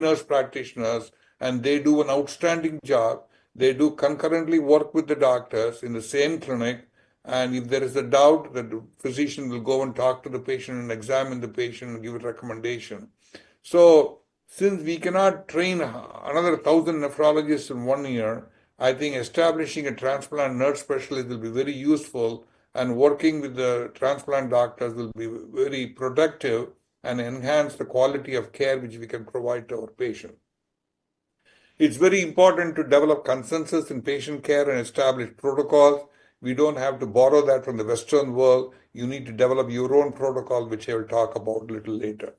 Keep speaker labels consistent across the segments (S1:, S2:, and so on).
S1: nurse practitioners, and they do an outstanding job. They do concurrently work with the doctors in the same clinic. And if there is a doubt, the physician will go and talk to the patient and examine the patient and give a recommendation. So, since we cannot train another 1,000 nephrologists in 1 year, I think establishing a transplant nurse specialist will be very useful, and working with the transplant doctors will be very productive and enhance the quality of care which we can provide to our patient. It's very important to develop consensus in patient care and establish protocols. We don't have to borrow that from the Western world. You need to develop your own protocol, which I will talk about a little later.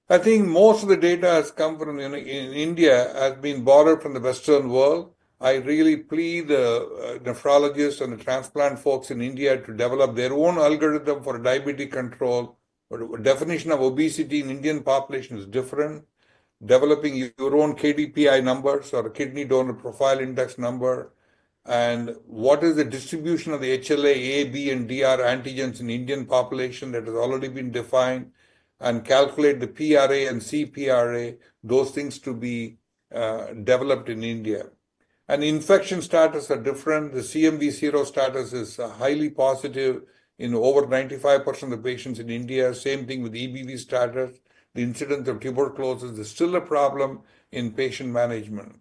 S1: I think most of the data has come from in India, has been borrowed from the Western world. I really plead the nephrologists and the transplant folks in India to develop their own algorithm for diabetes control. But definition of obesity in Indian population is different. Developing your own KDPI numbers or kidney donor profile index number, and what is the distribution of the HLA, A, B, and DR antigens in Indian population that has already been defined, and calculate the PRA and CPRA, those things to be developed in India. And infection status are different. The CMV0 status is highly positive in over 95% of the patients in India. Same thing with EBV status. The incidence of tuberculosis is still a problem in patient management.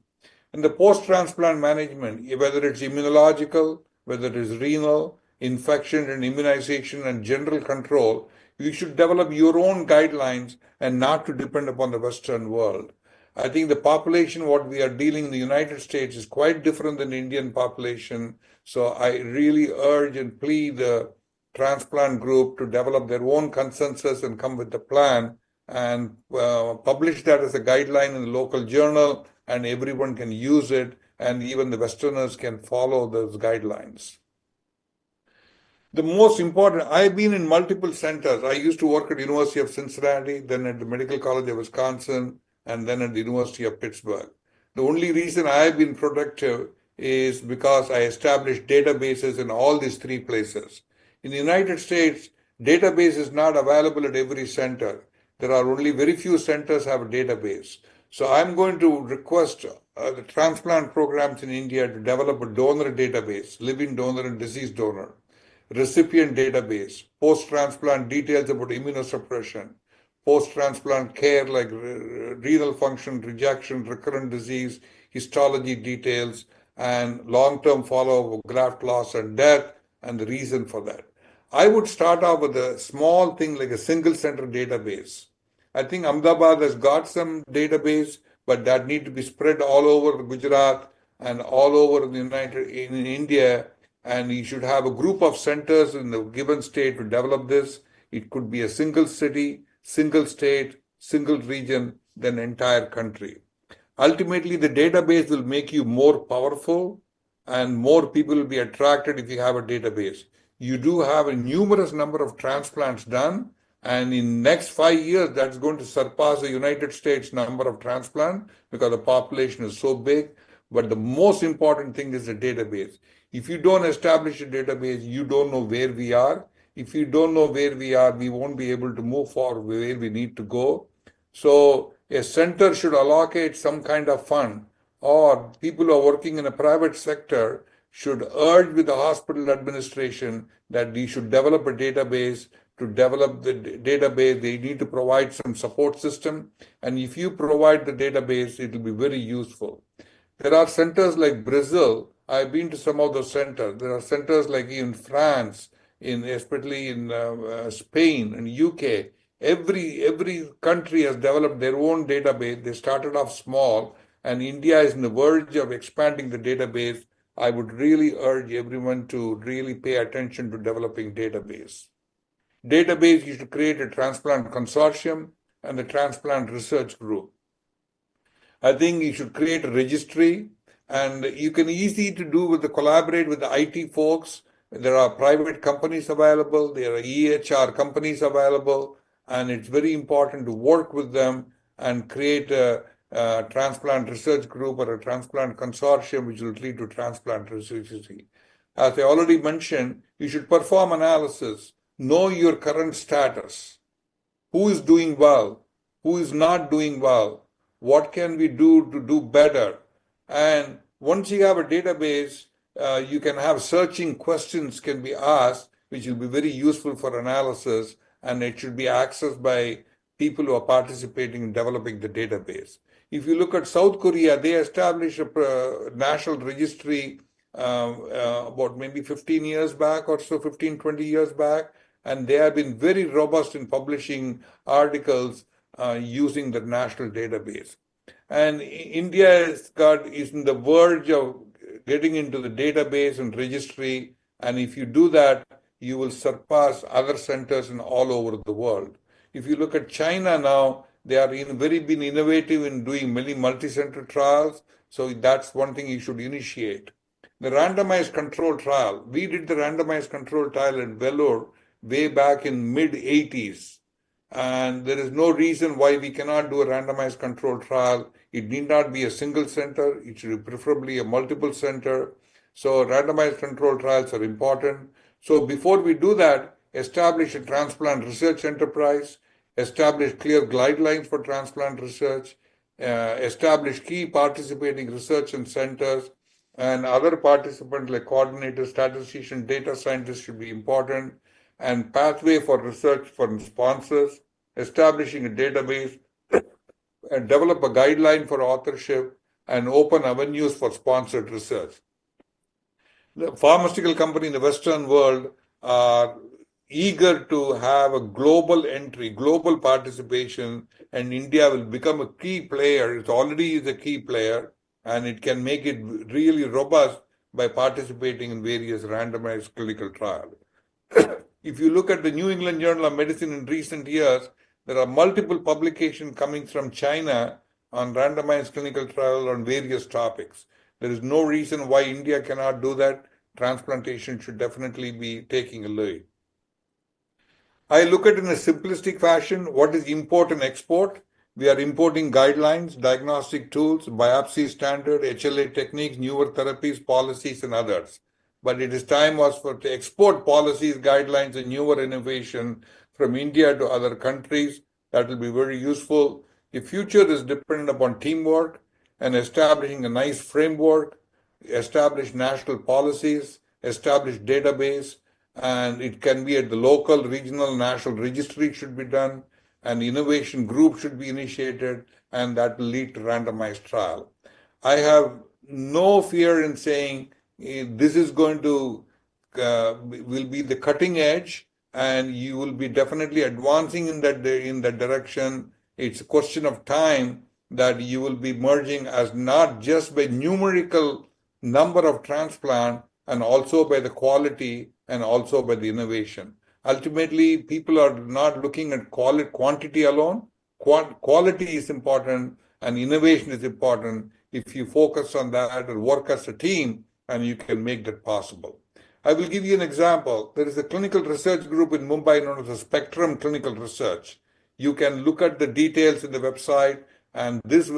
S1: And the post-transplant management, whether it's immunological, whether it is renal, infection and immunization and general control, you should develop your own guidelines and not to depend upon the Western world. I think the population, what we are dealing in the United States is quite different than the Indian population. So I really urge and plead the transplant group to develop their own consensus and come with a plan and publish that as a guideline in the local journal, and everyone can use it, and even the Westerners can follow those guidelines. The most important, I've been in multiple centers. I used to work at the University of Cincinnati, then at the Medical College of Wisconsin, and then at the University of Pittsburgh. The only reason I've been productive is because I established databases in all these three places. In the United States, database is not available at every center. There are only very few centers have a database. So I'm going to request the transplant programs in India to develop a donor database, living donor and deceased donor, recipient database, post-transplant details about immunosuppression, post-transplant care like renal function, rejection, recurrent disease, histology details, and long-term follow-up of graft loss and death, and the reason for that. I would start off with a small thing like a single center database. I think Ahmedabad has got some database, but that need to be spread all over Gujarat and all over in India. And you should have a group of centers in the given state to develop this. It could be a single city, single state, single region, then entire country. Ultimately, the database will make you more powerful, and more people will be attracted if you have a database. You do have a numerous number of transplants done, and in next 5 years, that's going to surpass the United States number of transplant because the population is so big. But the most important thing is the database. If you don't establish a database, you don't know where we are. If you don't know where we are, we won't be able to move forward where we need to go. So a center should allocate some kind of fund, or people who are working in a private sector should urge with the hospital administration that we should develop a database. To develop the database, they need to provide some support system. And if you provide the database, it will be very useful. There are centers like Brazil. I've been to some of those centers. There are centers like in France, especially in Spain and UK. Every country has developed their own database. They started off small, and India is on the verge of expanding the database. I would really urge everyone to really pay attention to developing database. Database, you should create a transplant consortium and the transplant research group. I think you should create a registry, and you can easily to do with the collaborate with the IT folks. There are private companies available, there are EHR companies available, and it's very important to work with them and create a transplant research group or a transplant consortium which will lead to transplant research. As I already mentioned, you should perform analysis, know your current status, who is doing well, who is not doing well, what can we do to do better. And once you have a database, you can have searching questions can be asked, which will be very useful for analysis, and it should be accessed by people who are participating in developing the database. If you look at South Korea, they established a national registry about maybe 15 years back or so, 15, 20 years back, and they have been very robust in publishing articles using the national database. And India is in the verge of getting into the database and registry, and if you do that, you will surpass other centers in all over the world. If you look at China now, they are been innovative in doing many multi-center trials, so that's one thing you should initiate. The randomized control trial, we did the randomized control trial in Vellore way back in mid-80s. And there is no reason why we cannot do a randomized control trial. It need not be a single center. It should be preferably a multiple center. So randomized control trials are important. So before we do that, establish a transplant research enterprise, establish clear guidelines for transplant research, establish key participating research and centers, and other participants like coordinators, statisticians, data scientists should be important, and pathway for research for sponsors, establishing a database, and develop a guideline for authorship, and open avenues for sponsored research. The pharmaceutical company in the Western world are eager to have a global entry, global participation, and India will become a key player. It already is a key player, and it can make it really robust by participating in various randomized clinical trials. If you look at the New England Journal of Medicine in recent years, there are multiple publications coming from China on randomized clinical trials on various topics. There is no reason why India cannot do that. Transplantation should definitely be taking a lead. I look at it in a simplistic fashion. What is import and export? We are importing guidelines, diagnostic tools, biopsy standard, HLA techniques, newer therapies, policies, and others. But it is time to export policies, guidelines, and newer innovation from India to other countries. That will be very useful. The future is dependent upon teamwork and establishing a nice framework, establish national policies, establish database, and it can be at the local, regional, national registry should be done, and innovation group should be initiated, and that will lead to randomized trial. I have no fear in saying this is going to will be the cutting edge, and you will be definitely advancing in that direction. It's a question of time that you will be merging as not just by numerical number of transplant and also by the quality and also by the innovation. Ultimately, people are not looking at quantity alone. Quality is important and innovation is important. If you focus on that and work as a team, and you can make that possible. I will give you an example. There is a clinical research group in Mumbai known as the Spectrum Clinical Research. You can look at the details in the website. And this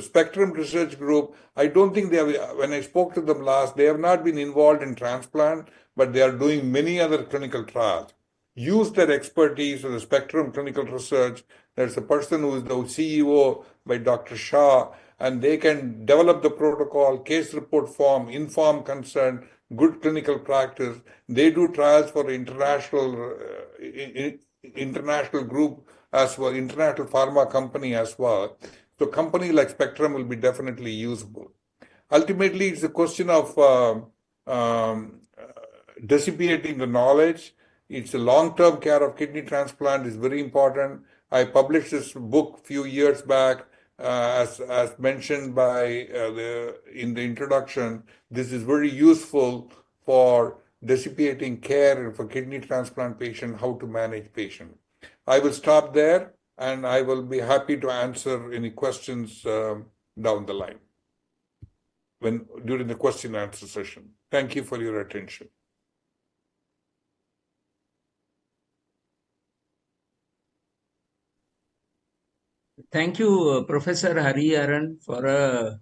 S1: Spectrum Research Group, I don't think they have, when I spoke to them last, they have not been involved in transplant, but they are doing many other clinical trials. Use their expertise in the Spectrum Clinical Research. There's a person who is the CEO by Dr. Shah, and they can develop the protocol, case report form, informed consent, good clinical practice. They do trials for international group as well, international pharma company as well. So company like Spectrum will be definitely usable. Ultimately, it's a question of dissipating the knowledge. It's a long-term care of kidney transplant is very important. I published this book a few years back. As mentioned by in the introduction, this is very useful for dissipating care for kidney transplant patient, how to manage patient. I will stop there, and I will be happy to answer any questions down the line during the question and answer session. Thank you for your attention.
S2: Thank you, Professor Hariharan, for a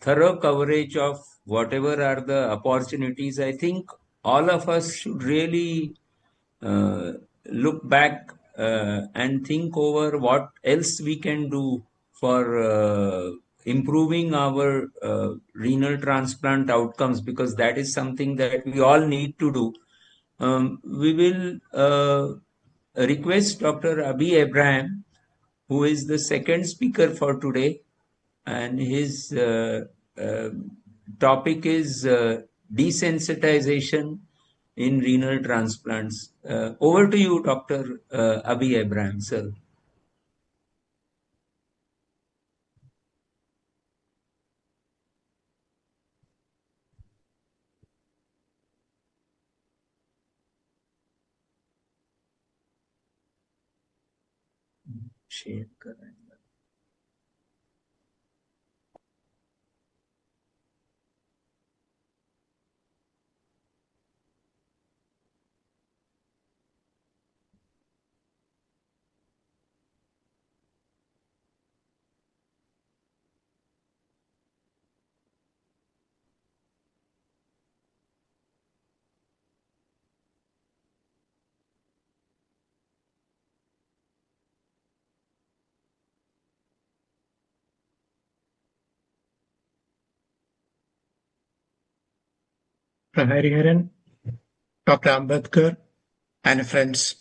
S2: thorough coverage of whatever are the opportunities. I think all of us should really look back and think over what else we can do for improving our renal transplant outcomes, because that is something that we all need to do. We will request Dr. Abi Abraham, who is the second speaker for today, and his uh, topic is desensitization in renal transplants. Over to you, Dr. Abi Abraham, sir. Share करें.
S3: Hariharan, Dr. Ambedkar, and friends.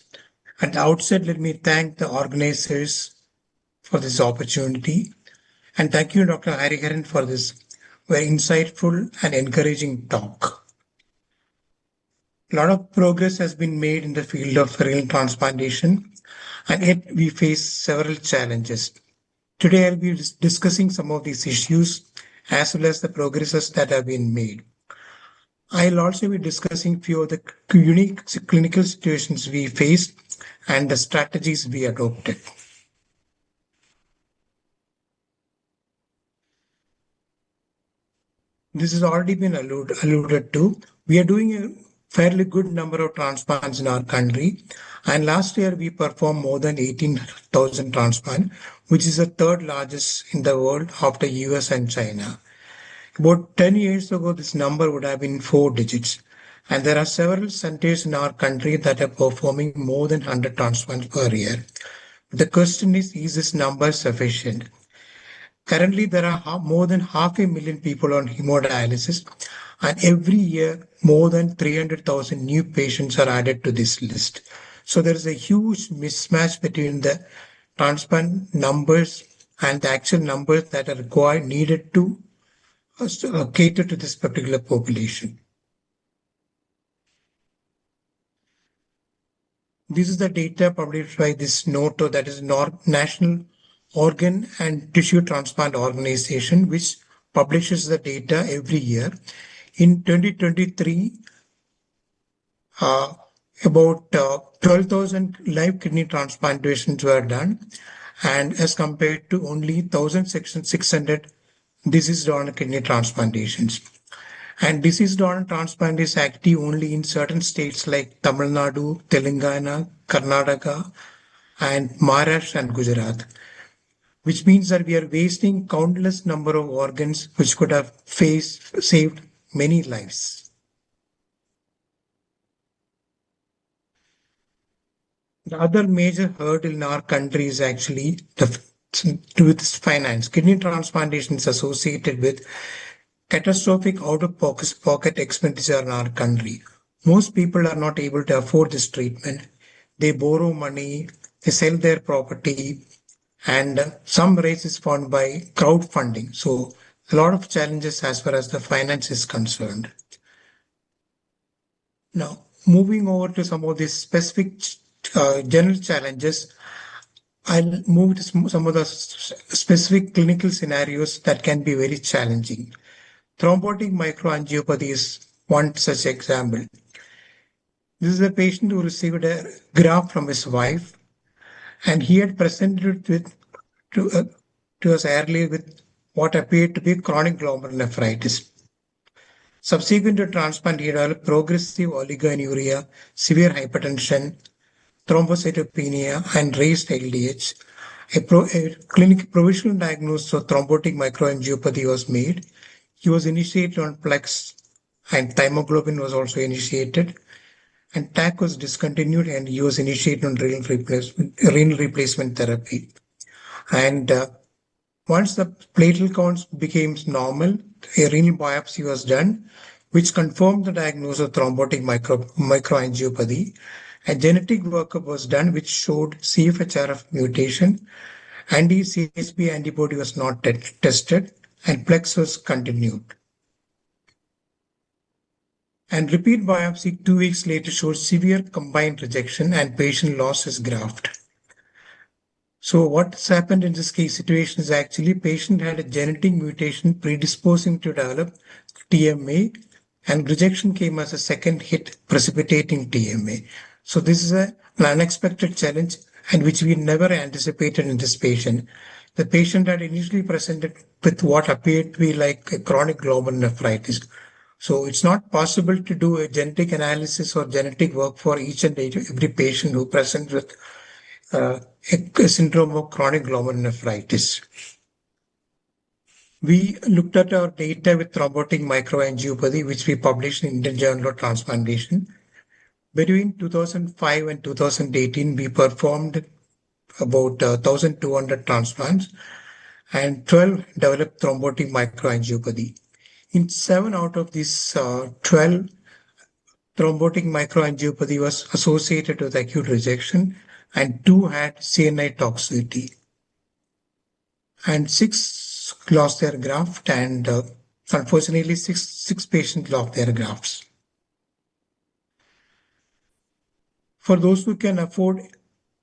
S3: At the outset, let me thank the organizers for this opportunity. And thank you, Dr. Hariharan, for this very insightful and encouraging talk. A lot of progress has been made in the field of renal transplantation, and yet we face several challenges. Today, I'll be discussing some of these issues as well as the progresses that have been made. I'll also be discussing few of the unique clinical situations we faced and the strategies we adopted. This has already been alluded to. We are doing a fairly good number of transplants in our country, and last year we performed more than 18,000 transplants, which is the third largest in the world after US and China. About 10 years ago, this number would have been 4 digits. And there are several centers in our country that are performing more than 100 transplants per year. The question is this number sufficient? Currently, there are more than 500,000 people on hemodialysis, and every year, more than 300,000 new patients are added to this list. So there is a huge mismatch between the transplant numbers and the actual numbers that are needed to cater to this particular population. This is the data published by this NOTO, that is National Organ and Tissue Transplant Organization, which publishes the data every year. In 2023, about 12,000 live kidney transplantations were done, and as compared to only 1,600 deceased donor kidney transplantations. And deceased donor transplant is active only in certain states like Tamil Nadu, Telangana, Karnataka, and Maharashtra and Gujarat, which means that we are wasting countless number of organs which could have saved many lives. The other major hurdle in our country is actually with finance. Kidney transplantation is associated with catastrophic out-of-pocket expenditure in our country. Most people are not able to afford this treatment. They borrow money, they sell their property, and some race is funded by crowdfunding. So a lot of challenges as far as the finance is concerned. Now, moving over to some of the specific general challenges, I'll move to some of the specific clinical scenarios that can be very challenging. Thrombotic microangiopathy is one such example. This is a patient who received a graft from his wife, and he had presented to us earlier with what appeared to be chronic glomerulonephritis. Subsequent to transplant, he developed progressive oligonuria, severe hypertension, thrombocytopenia, and raised LDH. A clinical provisional diagnosis of thrombotic microangiopathy was made. He was initiated on PLEX, and thymoglobin was also initiated. and TAC was discontinued and he was initiated on renal replacement therapy. And once the platelet counts became normal, a renal biopsy was done, which confirmed the diagnosis of thrombotic microangiopathy. A genetic workup was done, which showed CFHRF mutation. Anti-CSP antibody was not tested, and PLEX was continued. And repeat biopsy 2 weeks later showed severe combined rejection and patient lost his graft. So what's happened in this case situation is actually patient had a genetic mutation predisposing to develop TMA, and rejection came as a second hit precipitating TMA. So this is an unexpected challenge and which we never anticipated in this patient. The patient had initially presented with what appeared to be like a chronic glomerulonephritis. So it's not possible to do a genetic analysis or genetic work for each and every patient who presents with a syndrome of chronic glomerulonephritis. We looked at our data with thrombotic microangiopathy, which we published in Indian Journal of Transplantation. Between 2005 and 2018, we performed about 1,200 transplants and 12 developed thrombotic microangiopathy. In 7 out of these 12, thrombotic microangiopathy was associated with acute rejection and 2 had CNI toxicity. And 6 lost their graft and unfortunately 6 patients lost their grafts. For those who can afford,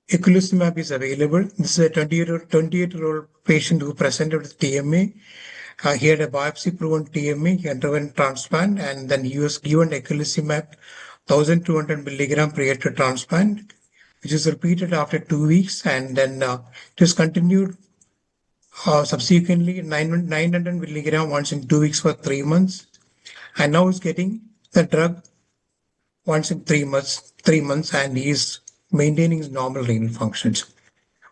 S3: eculizumab is available. This is a 28-year-old patient who presented with TMA. He had a biopsy-proven TMA. He underwent transplant, and then he was given eculizumab 1,200 milligram prior to transplant, which is repeated after 2 weeks, and then it was continued subsequently 900 milligram once in 2 weeks for 3 months, and now he's getting the drug once in 3 months, and he is maintaining his normal renal functions.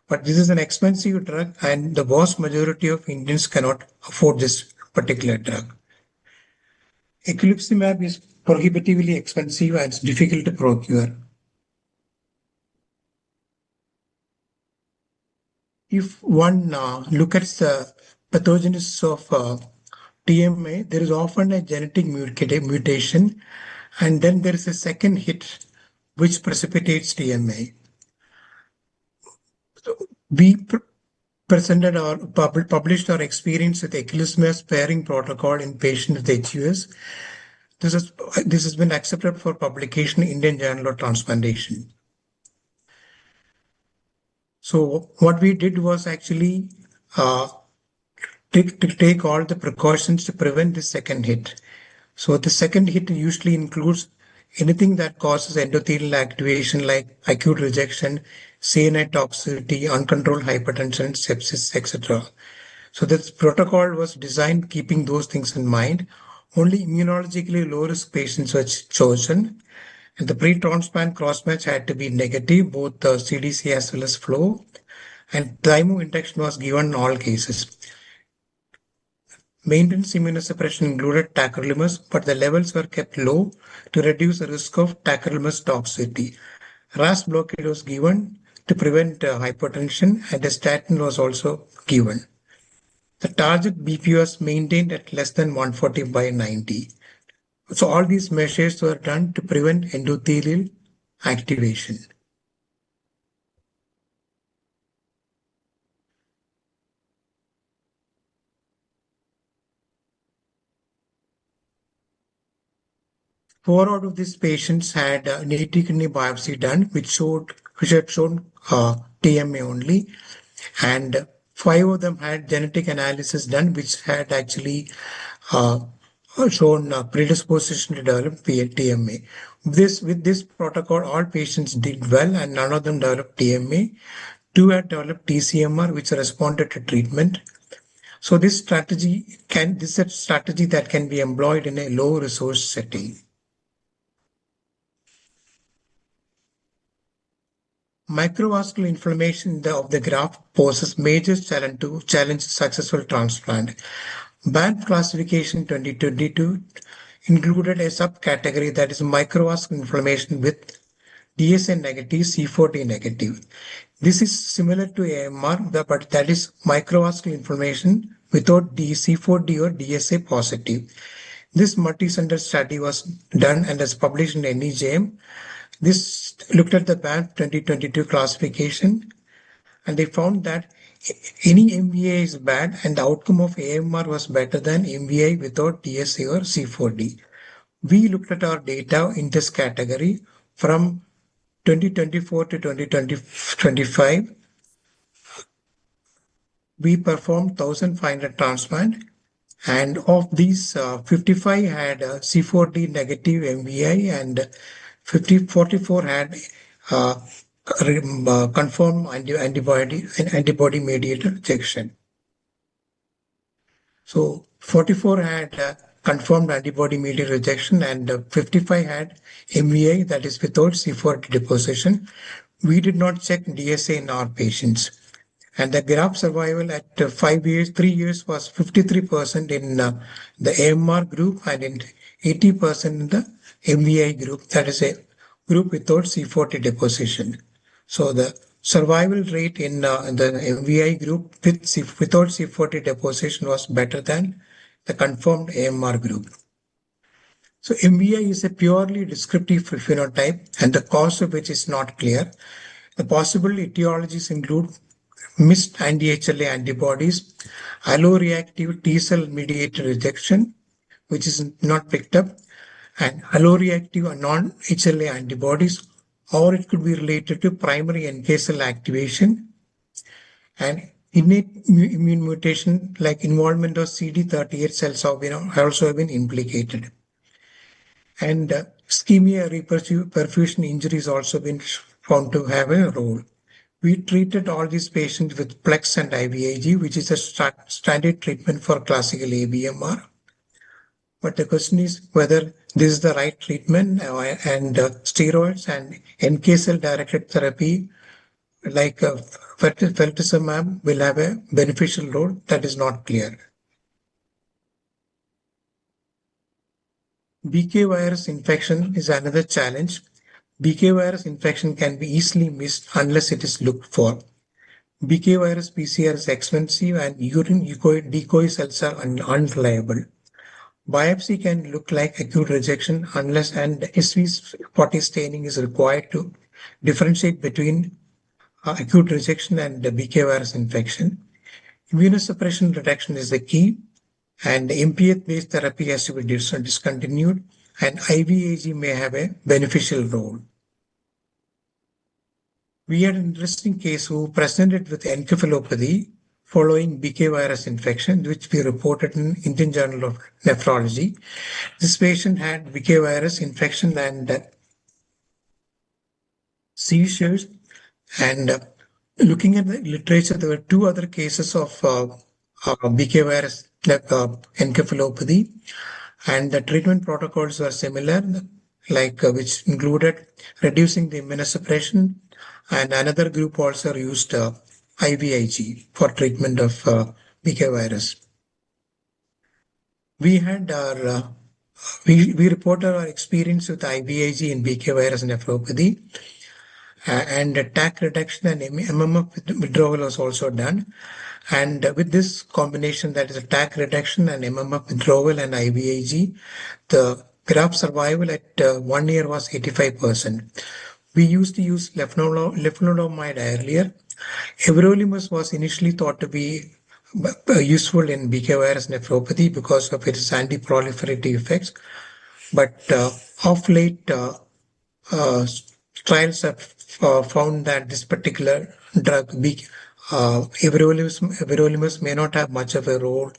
S3: But this is an expensive drug, and the vast majority of Indians cannot afford this particular drug. Eculizumab is prohibitively expensive and it's difficult to procure. If one looks at the pathogenesis of TMA, there is often a genetic mutation, and then there is a second hit which precipitates TMA. We presented or published our experience with eculizumab sparing protocol in patients with HUS. This has been accepted for publication in Indian Journal of Transplantation. So what we did was actually take all the precautions to prevent the second hit. So the second hit usually includes anything that causes endothelial activation like acute rejection, CNI toxicity, uncontrolled hypertension, sepsis, etc. So this protocol was designed keeping those things in mind. Only immunologically low-risk patients were chosen, and the pre-transplant cross-match had to be negative, both the CDC as well as flow, and thymo induction was given in all cases. Maintenance immunosuppression included tacrolimus, but the levels were kept low to reduce the risk of tacrolimus toxicity. RAS blockade was given to prevent hypertension, and a statin was also given. The target BP was maintained at less than 140/90. So all these measures were done to prevent endothelial activation. Four out of these patients had native kidney biopsy done, which had shown TMA only, and 5 of them had genetic analysis done, which had actually shown predisposition to develop TMA. With this protocol, all patients did well, and none of them developed TMA. 2 had developed TCMR, which responded to treatment. So this strategy is a strategy that can be employed in a low resource setting. Microvascular inflammation of the graft poses major challenge successful transplant. Banff classification 2022 included a subcategory that is microvascular inflammation with DSA negative, C4d negative. This is similar to AMR, but that is microvascular inflammation without C4d or DSA positive. This multi-center study was done and is published in NEJM. This looked at the BANFF 2022 classification, and they found that any MVI is bad and the outcome of AMR was better than MVI without DSA or C4D. We looked at our data in this category from 2024 to 2025. We performed 1,500 transplant, and of these, 55 had C4D negative MVI and 44 had confirmed antibody mediated rejection. So 44 had confirmed antibody mediated rejection and 55 had MVI, that is without C4D deposition. We did not check DSA in our patients. And the graft survival at 5 years, 3 years was 53% in the AMR group and in 80% in the MVI group, that is a group without C4D deposition. So the survival rate in the MVI group without C4D deposition was better than the confirmed AMR group. So MVI is a purely descriptive phenotype and the cause of which is not clear. The possible etiologies include missed anti-HLA antibodies, alloreactive T-cell mediated rejection, which is not picked up, and alloreactive non-HLA antibodies, or it could be related to primary NK cell activation and innate immune mutation like involvement of CD38 cells have also been implicated. And ischemia perfusion injuries also been found to have a role. We treated all these patients with PLEX and IVIG, which is a standard treatment for classical ABMR. But the question is whether this is the right treatment, and steroids and NK cell directed therapy like feltuzumab will have a beneficial role. That is not clear. BK virus infection is another challenge. BK virus infection can be easily missed unless it is looked for. BK virus PCR is expensive and urine decoy cells are unreliable. Biopsy can look like acute rejection unless and SV40 staining is required to differentiate between acute rejection and the BK virus infection. Immunosuppression reduction is the key, and MPH-based therapy has to be discontinued, and IVIG may have a beneficial role. We had an interesting case who presented with encephalopathy following BK virus infection, which we reported in Indian Journal of Nephrology. This patient had BK virus infection and seizures. And looking at the literature, there were 2 other cases of BK virus encephalopathy, and the treatment protocols were similar, which included reducing the immunosuppression, and another group also used IVIG for treatment of BK virus. We had our we reported our experience with IVIG in BK virus nephropathy, and TAC reduction and MMF withdrawal was also done. And with this combination, that is a TAC reduction and MMF withdrawal and IVIG, the graft survival at 1 year was 85%. We used to use leflunomide earlier. Everolimus was initially thought to be useful in BK virus nephropathy because of its anti-proliferative effects. But of late, trials have found that this particular drug, everolimus, may not have much of a role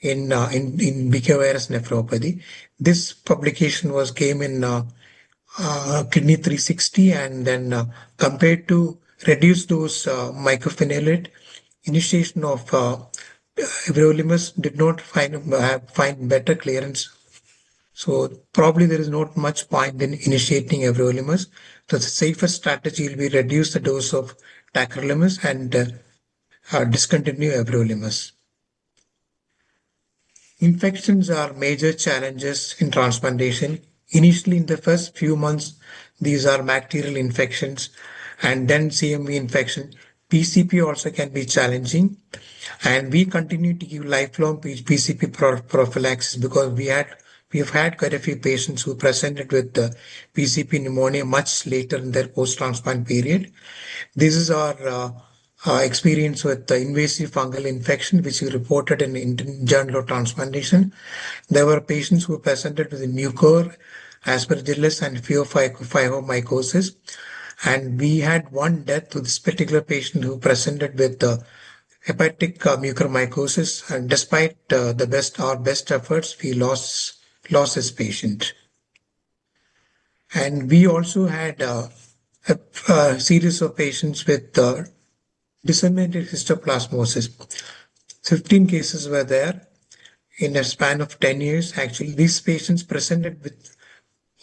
S3: in BK virus nephropathy. This publication came in Kidney 360, and then compared to reduced dose mycophenolate, initiation of everolimus did not find better clearance. So probably there is not much point in initiating everolimus. So the safest strategy will be reduce the dose of tacrolimus and discontinue everolimus. Infections are major challenges in transplantation. Initially, in the first few months, these are bacterial infections and then CMV infection. PCP also can be challenging, and we continue to give lifelong PCP prophylaxis because we've had quite a few patients who presented with PCP pneumonia much later in their post-transplant period. This is our experience with the invasive fungal infection, which we reported in the Indian Journal of Transplantation. There were patients who presented with mucor, aspergillus, and phaeomycosis. And we had one death with this particular patient who presented with hepatic mucormycosis. And despite our best efforts, we lost this patient. And we also had a series of patients with disseminated histoplasmosis. 15 cases were there in a span of 10 years. Actually, these patients presented with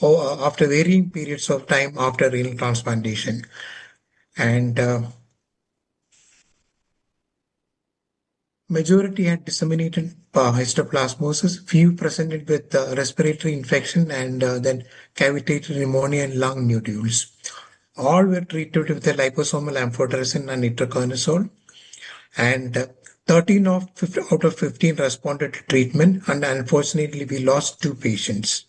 S3: after varying periods of time after renal transplantation. And majority had disseminated histoplasmosis. Few presented with respiratory infection and then cavitated pneumonia and lung nodules. All were treated with the liposomal amphotericin and itraconazole, and 13 out of 15 responded to treatment, and unfortunately we lost 2 patients.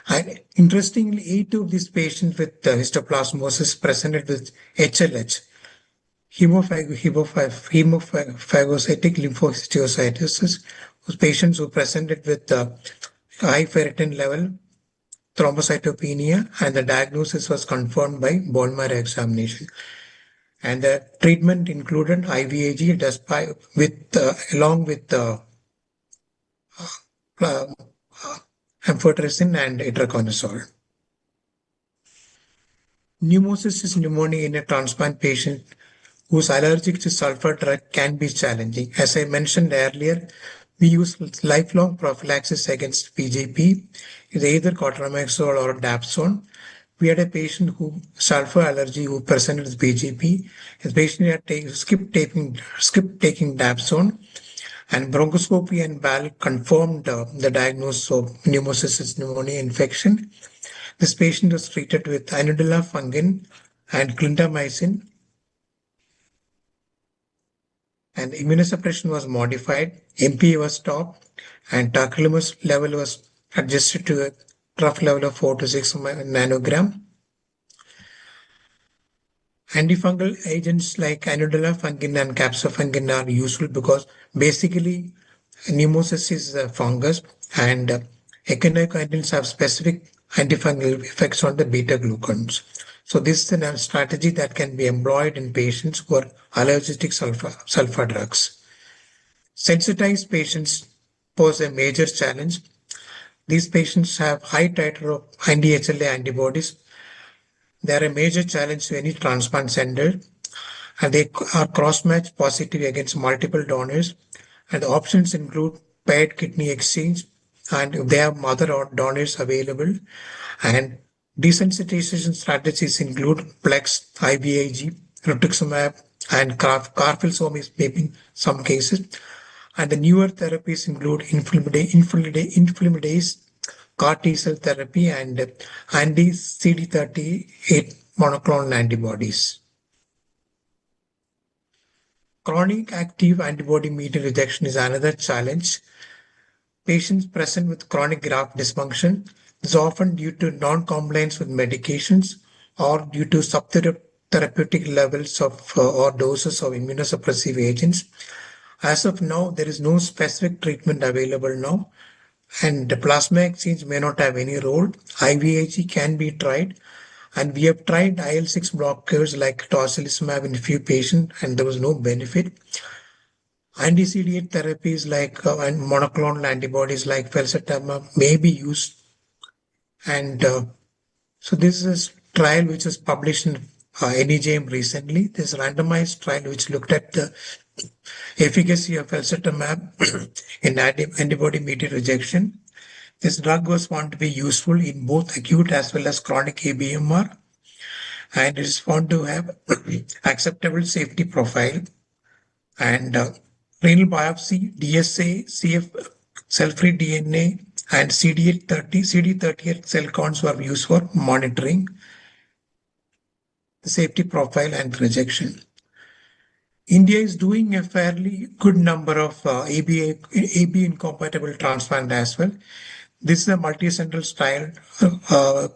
S3: And interestingly, 8 of these patients with histoplasmosis presented with HLH, hemophagocytic lymphohistiocytosis, whose patients who presented with high ferritin level, thrombocytopenia, and the diagnosis was confirmed by bone marrow examination. And the treatment included IVIG along with amphotericin and itraconazole. Pneumocystis pneumonia in a transplant patient who's allergic to sulfur drug can be challenging. As I mentioned earlier, we use lifelong prophylaxis against PJP, either cotrimoxazole or dapsone. We had a patient who sulfur allergy who presented with PJP. His patient had skipped taking dapsone, and bronchoscopy and BAL confirmed the diagnosis of pneumocystis pneumonia infection. This patient was treated with inudella fungin and clindamycin, and immunosuppression was modified, MPA was stopped, and tacrolimus level was adjusted to a trough level of 4 to 6 nanogram. Antifungal agents like inudella fungin and capsofungin are useful because basically pneumocystis is a fungus, and echinocandins have specific antifungal effects on the beta glucans. So this is a strategy that can be employed in patients who are allergic to sulfur drugs. Sensitized patients pose a major challenge. These patients have high titer of anti-HLA antibodies. They are a major challenge to any transplant center, and they are cross-match positive against multiple donors. And the options include paired kidney exchange, and if they have other donors available. And desensitization strategies include PLEX, IVIG, rituximab, and carfilzomib in some cases. And the newer therapies include inflammadase, CAR T-cell therapy, and anti-CD38 monoclonal antibodies. Chronic active antibody-mediated rejection is another challenge. Patients present with chronic graft dysfunction is often due to non-compliance with medications or due to subtherapeutic levels of or doses of immunosuppressive agents. As of now, there is no specific treatment available now, and the plasma exchange may not have any role. IVIG can be tried, and we have tried IL-6 blockers like tocilizumab in a few patients, and there was no benefit. Anti-CD8 therapies like monoclonal antibodies like felzartamab may be used. And so this is a trial which was published in NEJM recently. This randomized trial which looked at the efficacy of felzartamab in antibody-mediated rejection. This drug was found to be useful in both acute as well as chronic ABMR, and it is found to have acceptable safety profile. And renal biopsy, DSA, cell-free DNA, and CD38 cell counts were used for monitoring the safety profile and rejection. India is doing a fairly good number of AB incompatible transplant as well. This is a multi-central trial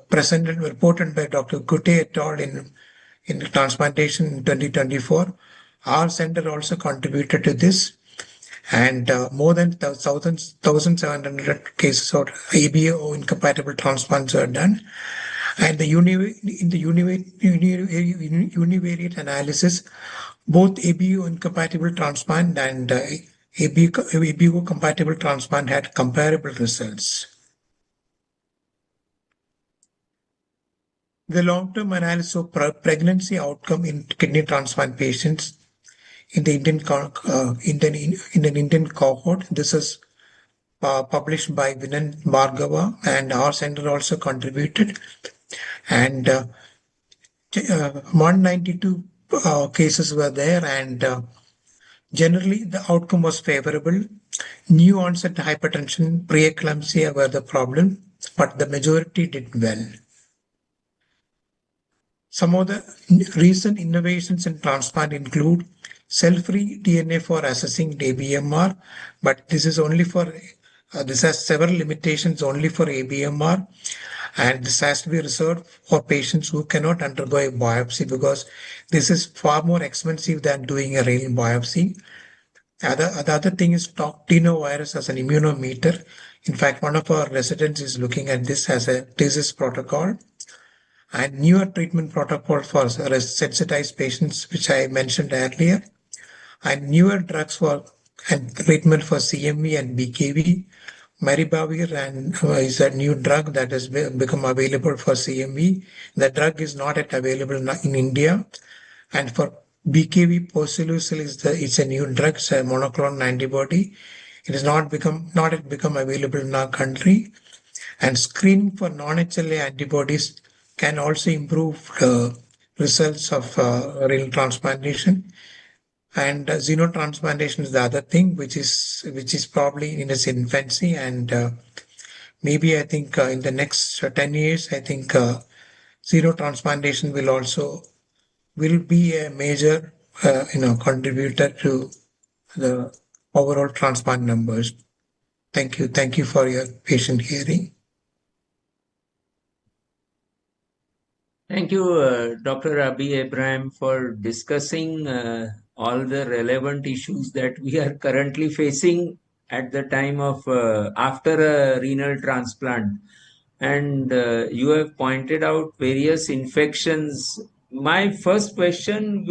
S3: presented, reported by Dr. Kutte et al. in transplantation in 2024. Our center also contributed to this, and more than 1,700 cases of ABO incompatible transplants were done. And in the univariate analysis, both ABO incompatible transplant and ABO compatible transplant had comparable results. The long-term analysis of pregnancy outcome in kidney transplant patients in the Indian cohort. This is published by Vinan Bhargava, and our center also contributed. And 192 cases were there, and generally the outcome was favorable. New onset hypertension, preeclampsia were the problem, but the majority did well. Some of the recent innovations in transplant include cell-free DNA for assessing ABMR, but this is only for this has several limitations only for ABMR, and this has to be reserved for patients who cannot undergo a biopsy because this is far more expensive than doing a renal biopsy. The other thing is tenovirus as an immunometer. In fact, one of our residents is looking at this as a thesis protocol. And newer treatment protocol for sensitized patients, which I mentioned earlier, and newer drugs for and treatment for CMV and BKV. Maribavir is a new drug that has become available for CMV. The drug is not yet available in India. And for BKV, posoleucel it's a new drug, it's a monoclonal antibody. It has not yet become available in our country. And screening for non-HLA antibodies can also improve the results of renal transplantation. And xenotransplantation is the other thing, which is probably in its infancy. And maybe I think in the next 10 years, I think xenotransplantation will be a major contributor to the overall transplant numbers. Thank you. Thank you for your patient hearing.
S2: Thank you, Dr. Abi Abraham, for discussing all the relevant issues that we are currently facing at the time of after a renal transplant. And you have pointed out various infections. My first question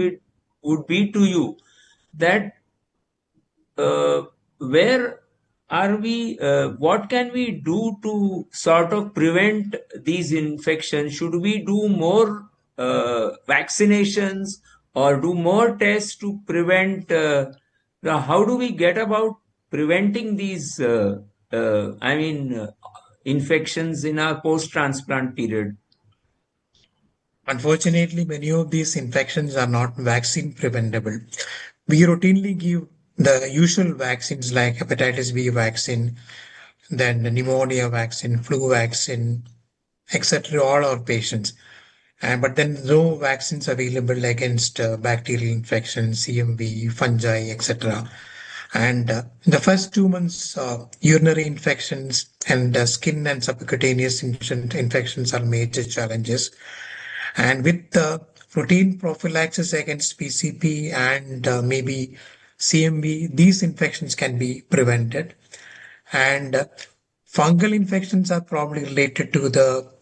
S2: would be to you that where are we, what can we do to sort of prevent these infections? Should we do more vaccinations or do more tests to prevent? How do we get about preventing these, infections in our post-transplant period?
S3: Unfortunately, many of these infections are not vaccine preventable. We routinely give the usual vaccines like hepatitis B vaccine, then the pneumonia vaccine, flu vaccine, etc. all our patients. But then no vaccines available against bacterial infections, CMV, fungi, etc. And in the first 2 months, urinary infections and skin and subcutaneous infections are major challenges. And with the routine prophylaxis against PCP and maybe CMV, these infections can be prevented. And fungal infections are probably related to the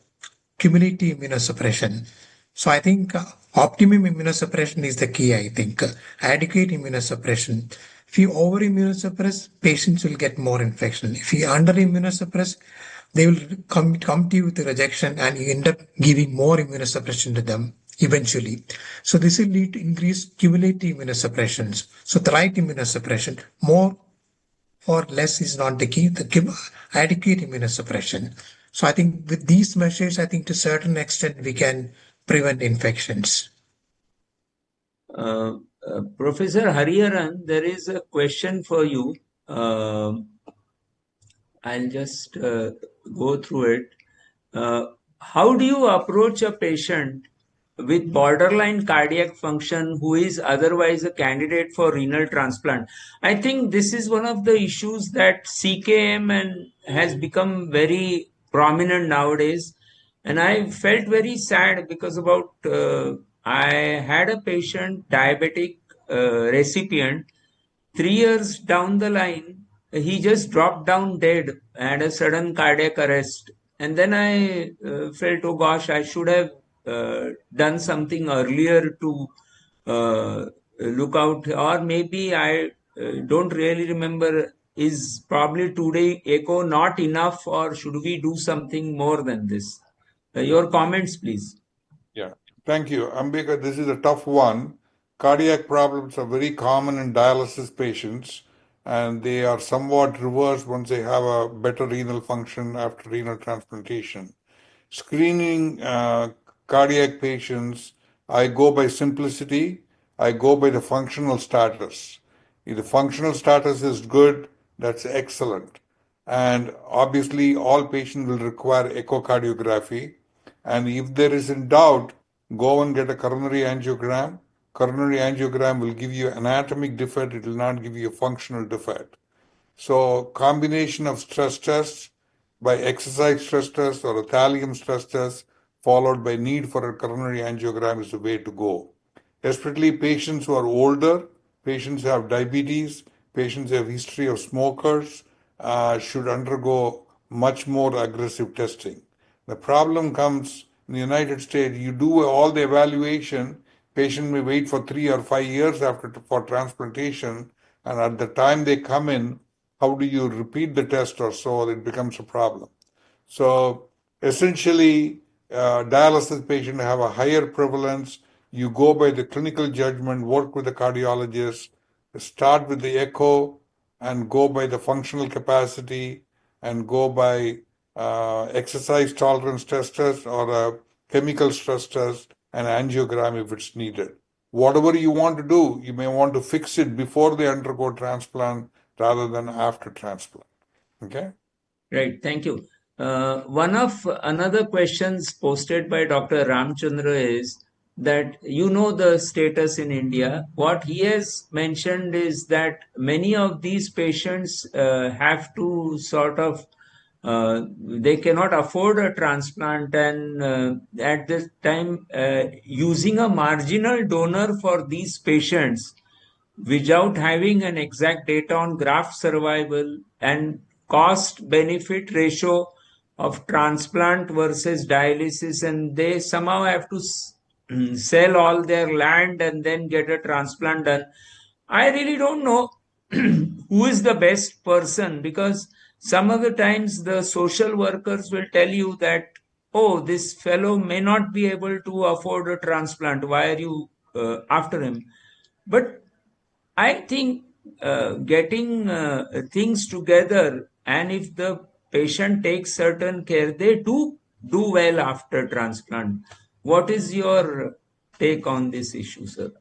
S3: cumulative immunosuppression. So I think optimum immunosuppression is the key, I think. Adequate immunosuppression. If you over immunosuppress, patients will get more infection. If you under immunosuppress, they will come to you with a rejection and you end up giving more immunosuppression to them eventually. So this will lead to increased cumulative immunosuppressions. So the right immunosuppression, more or less is not the key, the adequate immunosuppression. So I think with these measures, I think to a certain extent we can prevent infections.
S2: Professor Hariharan, there is a question for you. I'll just go through it. How do you approach a patient with borderline cardiac function who is otherwise a candidate for renal transplant? I think this is one of the issues that CKM and has become very prominent nowadays. And I felt very sad because I had a patient, diabetic recipient, 3 years down the line, he just dropped down dead, had a sudden cardiac arrest. And then I felt, oh gosh, I should have done something earlier to look out, or maybe I don't really remember. Is probably today echo not enough, or should we do something more than this? Your comments, please.
S1: Yeah, thank you. Ambika, this is a tough one. Cardiac problems are very common in dialysis patients, and they are somewhat reversed once they have a better renal function after renal transplantation. Screening cardiac patients, I go by simplicity. I go by the functional status. If the functional status is good, that's excellent. And obviously, all patients will require echocardiography. And if there is in doubt, go and get a coronary angiogram. Coronary angiogram will give you anatomic defect, it will not give you a functional defect. So combination of stress tests by exercise stress test or a thallium stress test followed by need for a coronary angiogram is the way to go. Especially patients who are older, patients who have diabetes, patients who have history of smokers should undergo much more aggressive testing. The problem comes in the United States, you do all the evaluation, patient may wait for 3 or 5 years for transplantation, and at the time they come in, how do you repeat the test or so? It becomes a problem. So essentially, dialysis patients have a higher prevalence. You go by the clinical judgment, work with the cardiologist, start with the echo, and go by the functional capacity, and go by exercise tolerance test or a chemical stress test and angiogram if it's needed. Whatever you want to do, you may want to fix it before they undergo transplant rather than after transplant. Okay?
S2: Right, thank you. One of another questions posted by Dr. Ramchandra is that you know the status in India. What he has mentioned is that many of these patients have to sort of they cannot afford a transplant, and at this time using a marginal donor for these patients without having an exact data on graft survival and cost benefit ratio of transplant versus dialysis, and they somehow have to sell all their land and then get a transplant done. I really don't know who is the best person, because some of the times the social workers will tell you that, oh, this fellow may not be able to afford a transplant, why are you after him? But I think getting things together, and if the patient takes certain care, they do well after transplant. What is your take on this issue, sir?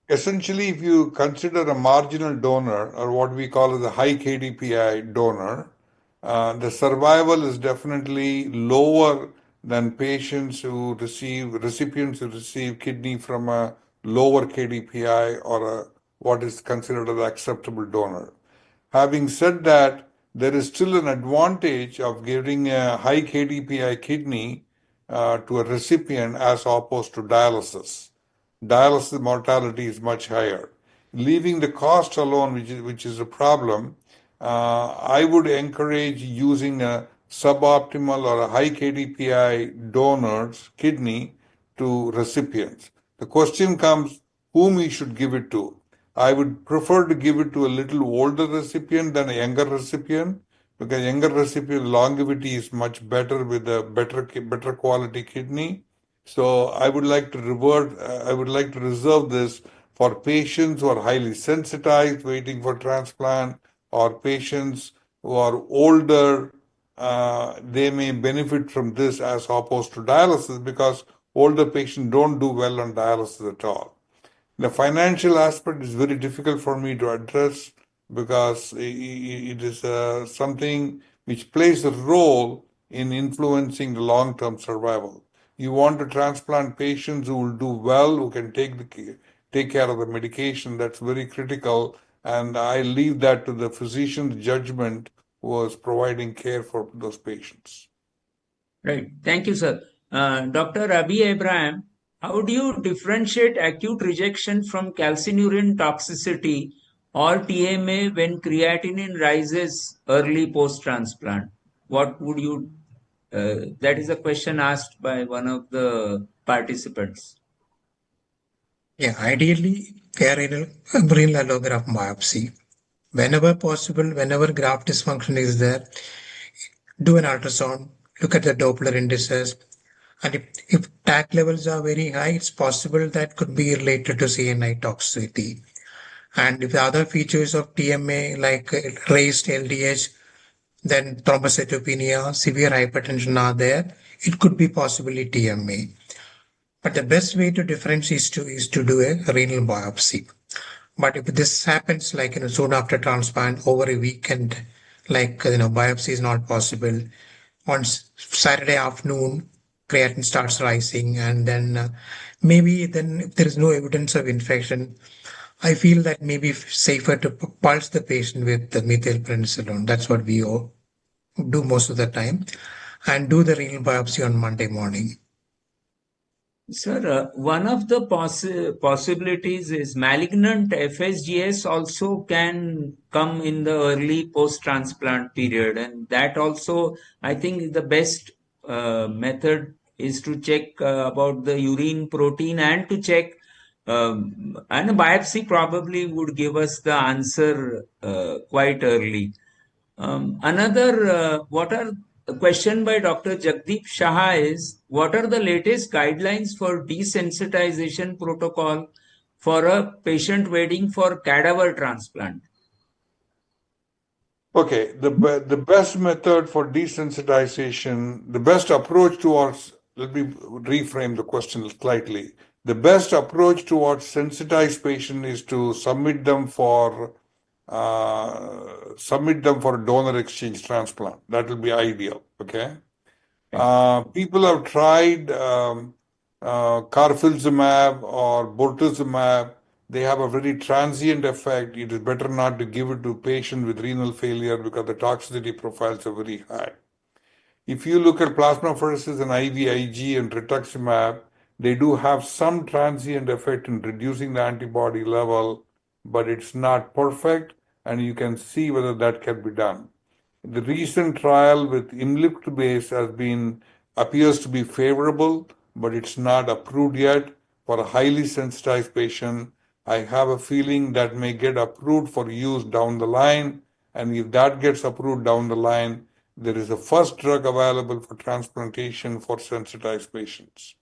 S1: Essentially, if you consider a marginal donor or what we call as a high KDPI donor, the survival is definitely lower than recipients who receive kidney from a lower KDPI or what is considered an acceptable donor. Having said that, there is still an advantage of giving a high KDPI kidney to a recipient as opposed to dialysis. Dialysis mortality is much higher. Leaving the cost alone, which is a problem, I would encourage using a suboptimal or a high KDPI donor's kidney to recipients. The question comes whom we should give it to. I would prefer to give it to a little older recipient than a younger recipient, because younger recipient longevity is much better with a better quality kidney. So I would like to reserve this for patients who are highly sensitized, waiting for transplant, or patients who are older. They may benefit from this as opposed to dialysis, because older patients don't do well on dialysis at all. The financial aspect is very difficult for me to address because it is something which plays a role in influencing the long-term survival. You want to transplant patients who will do well, who can take care of the medication. That's very critical, and I leave that to the physician's judgment who was providing care for those patients.
S2: Right. Thank you, sir. Dr. Rabi Abraham, how do you differentiate acute rejection from calcineurin toxicity or TMA when creatinine rises early post-transplant? What would you, that is a question asked by one of the participants.
S3: Yeah, ideally, renal allograft biopsy. Whenever possible, whenever graft dysfunction is there, do an ultrasound, look at the Doppler indices, and if TAC levels are very high, it's possible that could be related to CNI toxicity. And if the other features of TMA like raised LDH, then thrombocytopenia, severe hypertension are there, it could be possibly TMA. But the best way to differentiate is to do a renal biopsy. But if this happens like soon after transplant over a weekend, like biopsy is not possible. On Saturday afternoon, creatinine starts rising, and then maybe then if there is no evidence of infection, I feel that maybe safer to pulse the patient with the methylprednisolone. That's what we do most of the time, and do the renal biopsy on Monday morning.
S2: Sir, one of the possibilities is malignant FSGS also can come in the early post-transplant period, and that also, I think, the best method is to check about the urine protein and to check, and a biopsy probably would give us the answer quite early. A question by Dr. Jagdeep Shah is, what are the latest guidelines for desensitization protocol for a patient waiting for cadaver transplant?
S1: Okay, the best method for desensitization, the best approach towards, let me reframe the question slightly. The best approach towards sensitized patient is to submit them for donor exchange transplant. That will be ideal. Okay. People have tried carfilzomab or bortezomib. They have a very transient effect. It is better not to give it to patients with renal failure because the toxicity profiles are very high. If you look at plasmapheresis and IVIG and rituximab, they do have some transient effect in reducing the antibody level, but it's not perfect, and you can see whether that can be done. The recent trial with imlifidase appears to be favorable, but it's not approved yet for a highly sensitized patient. I have a feeling that may get approved for use down the line, and if that gets approved down the line, there is a first drug available for transplantation for sensitized patients.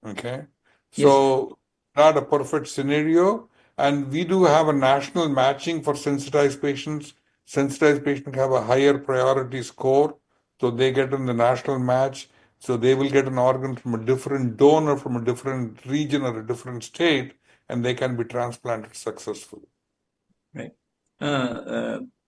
S1: Okay, so not a perfect scenario, and we do have a national matching for sensitized patients. Sensitized patients have a higher priority score, so they get in the national match. So they will get an organ from a different donor, from a different region or a different state, and they can be transplanted successfully.
S2: Right.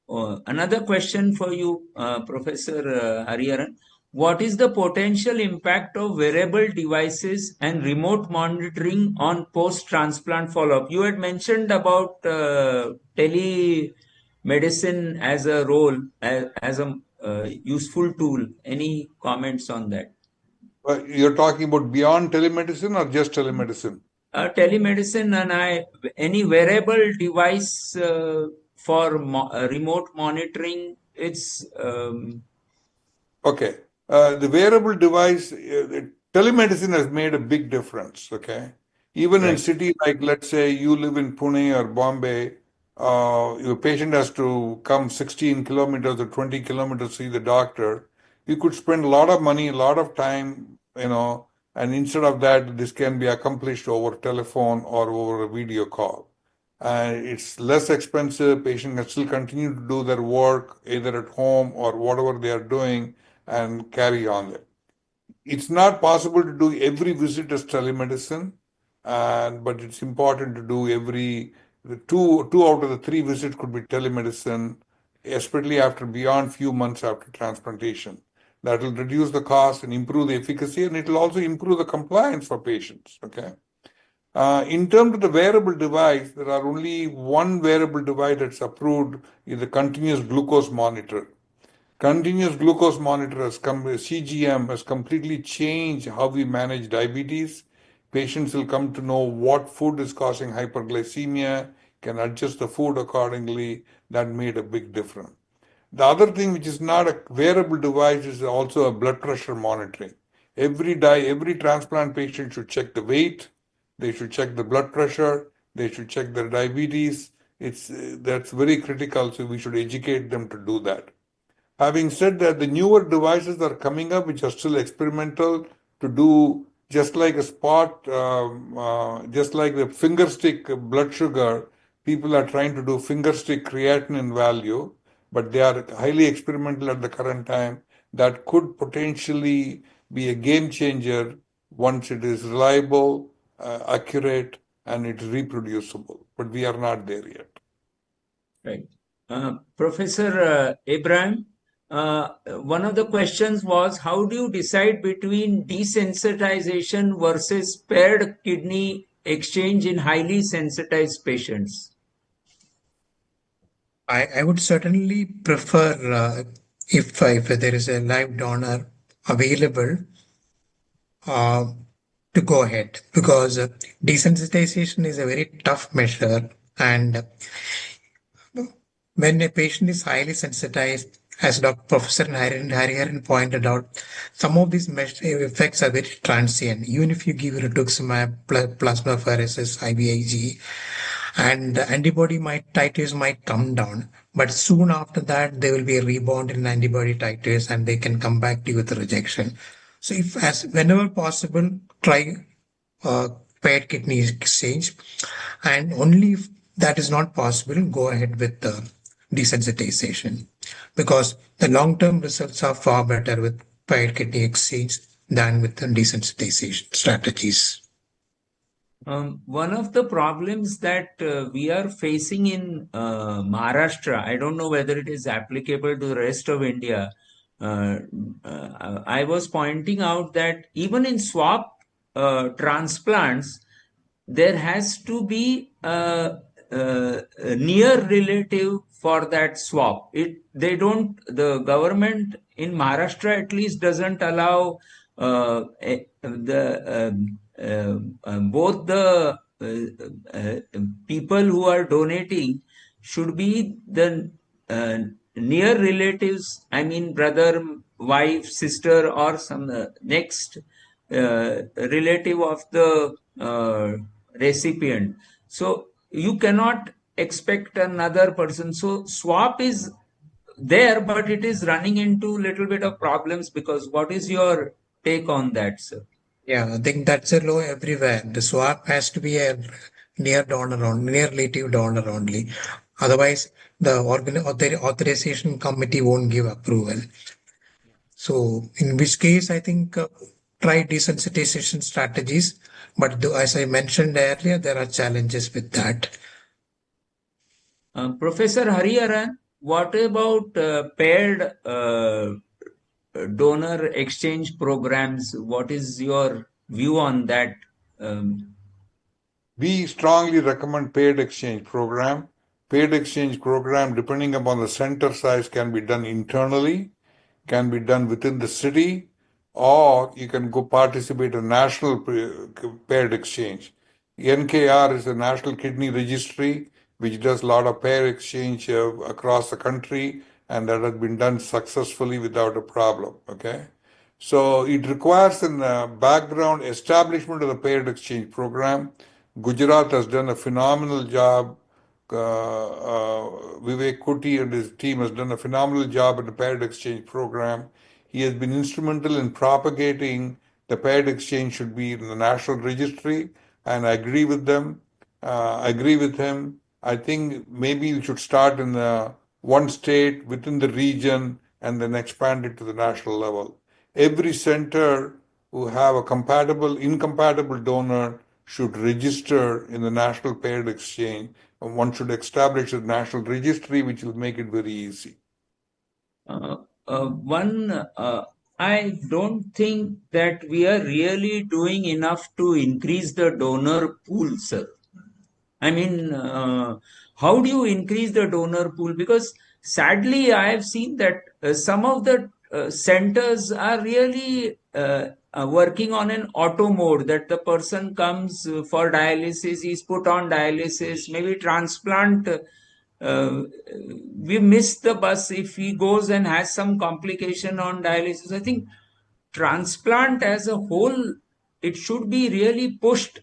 S2: Another question for you, Professor Hariharan. What is the potential impact of wearable devices and remote monitoring on post-transplant follow-up? You had mentioned about telemedicine as a role, as a useful tool. Any comments on that?
S1: You're talking about beyond telemedicine or just telemedicine?
S2: Telemedicine and any wearable device for remote monitoring. It's
S1: okay. The wearable device, telemedicine has made a big difference. Okay, even in cities like, let's say, you live in Pune or Bombay, your patient has to come 16 kilometers or 20 kilometers to see the doctor. You could spend a lot of money, a lot of time, and instead of that, this can be accomplished over telephone or over a video call. It's less expensive. Patient can still continue to do their work either at home or whatever they are doing and carry on it. It's not possible to do every visit as telemedicine, but it's important to do the two out of the three visits could be telemedicine, especially after beyond few months after transplantation. That will reduce the cost and improve the efficacy, and it will also improve the compliance for patients. Okay. In terms of the wearable device, there are only one wearable device that's approved is the continuous glucose monitor. Continuous glucose monitor CGM has completely changed how we manage diabetes. Patients will come to know what food is causing hyperglycemia, can adjust the food accordingly. That made a big difference. The other thing which is not a wearable device is also a blood pressure monitoring. Every transplant patient should check the weight, they should check the blood pressure, they should check their diabetes. That's very critical, so we should educate them to do that. Having said that, the newer devices are coming up which are still experimental to do just like just like the finger stick blood sugar. People are trying to do finger stick creatinine value, but they are highly experimental at the current time. That could potentially be a game changer once it is reliable, accurate, and it's reproducible. But we are not there yet.
S2: Right. Professor Abraham, one of the questions was, how do you decide between desensitization versus paired kidney exchange in highly sensitized patients?
S3: I would certainly prefer if there is a live donor available to go ahead, because desensitization is a very tough measure, and when a patient is highly sensitized, as Professor Hariharan pointed out, some of these effects are very transient. Even if you give rituximab, plasmapheresis, IVIG, and the antibody titers might come down, but soon after that there will be a rebound in antibody titers, and they can come back to you with a rejection. So, whenever possible, try paired kidney exchange, and only if that is not possible, go ahead with the desensitization, because the long-term results are far better with paired kidney exchange than with the desensitization strategies.
S2: One of the problems that we are facing in Maharashtra, I don't know whether it is applicable to the rest of India. I was pointing out that even in swap transplants, there has to be a near relative for that swap. The government in Maharashtra at least doesn't allow both the people who are donating should be the near relatives, I mean brother, wife, sister, or some next relative of the recipient. So you cannot expect another person. So swap is there, but it is running into little bit of problems, because what is your take on that, sir?
S3: Yeah, I think that's a law everywhere. The swap has to be a near relative donor only. Otherwise, the authorization committee won't give approval. So, in which case, I think try desensitization strategies. But as I mentioned earlier, there are challenges with that.
S2: Professor Hariharan, what about paired donor exchange programs? What is your view on that?
S1: We strongly recommend paired exchange program. Paired exchange program, depending upon the center size, can be done internally, can be done within the city, or you can go participate in national paired exchange. NKR is the National Kidney Registry, which does a lot of pair exchange across the country, and that has been done successfully without a problem. Okay, so it requires a background establishment of the paired exchange program. Gujarat has done a phenomenal job. Vivek Kuti and his team has done a phenomenal job in the paired exchange program. He has been instrumental in propagating the paired exchange should be in the national registry, and I agree with them. I agree with him. I think maybe we should start in one state within the region and then expand it to the national level. Every center who have a incompatible donor should register in the National Paired Exchange. And one should establish a national registry, which will make it very easy.
S2: I don't think that we are really doing enough to increase the donor pool, sir. I mean, how do you increase the donor pool? Because sadly, I have seen that some of the centers are really working on an auto mode, that the person comes for dialysis, he's put on dialysis, maybe transplant. We miss the bus if he goes and has some complication on dialysis. I think transplant as a whole, it should be really pushed.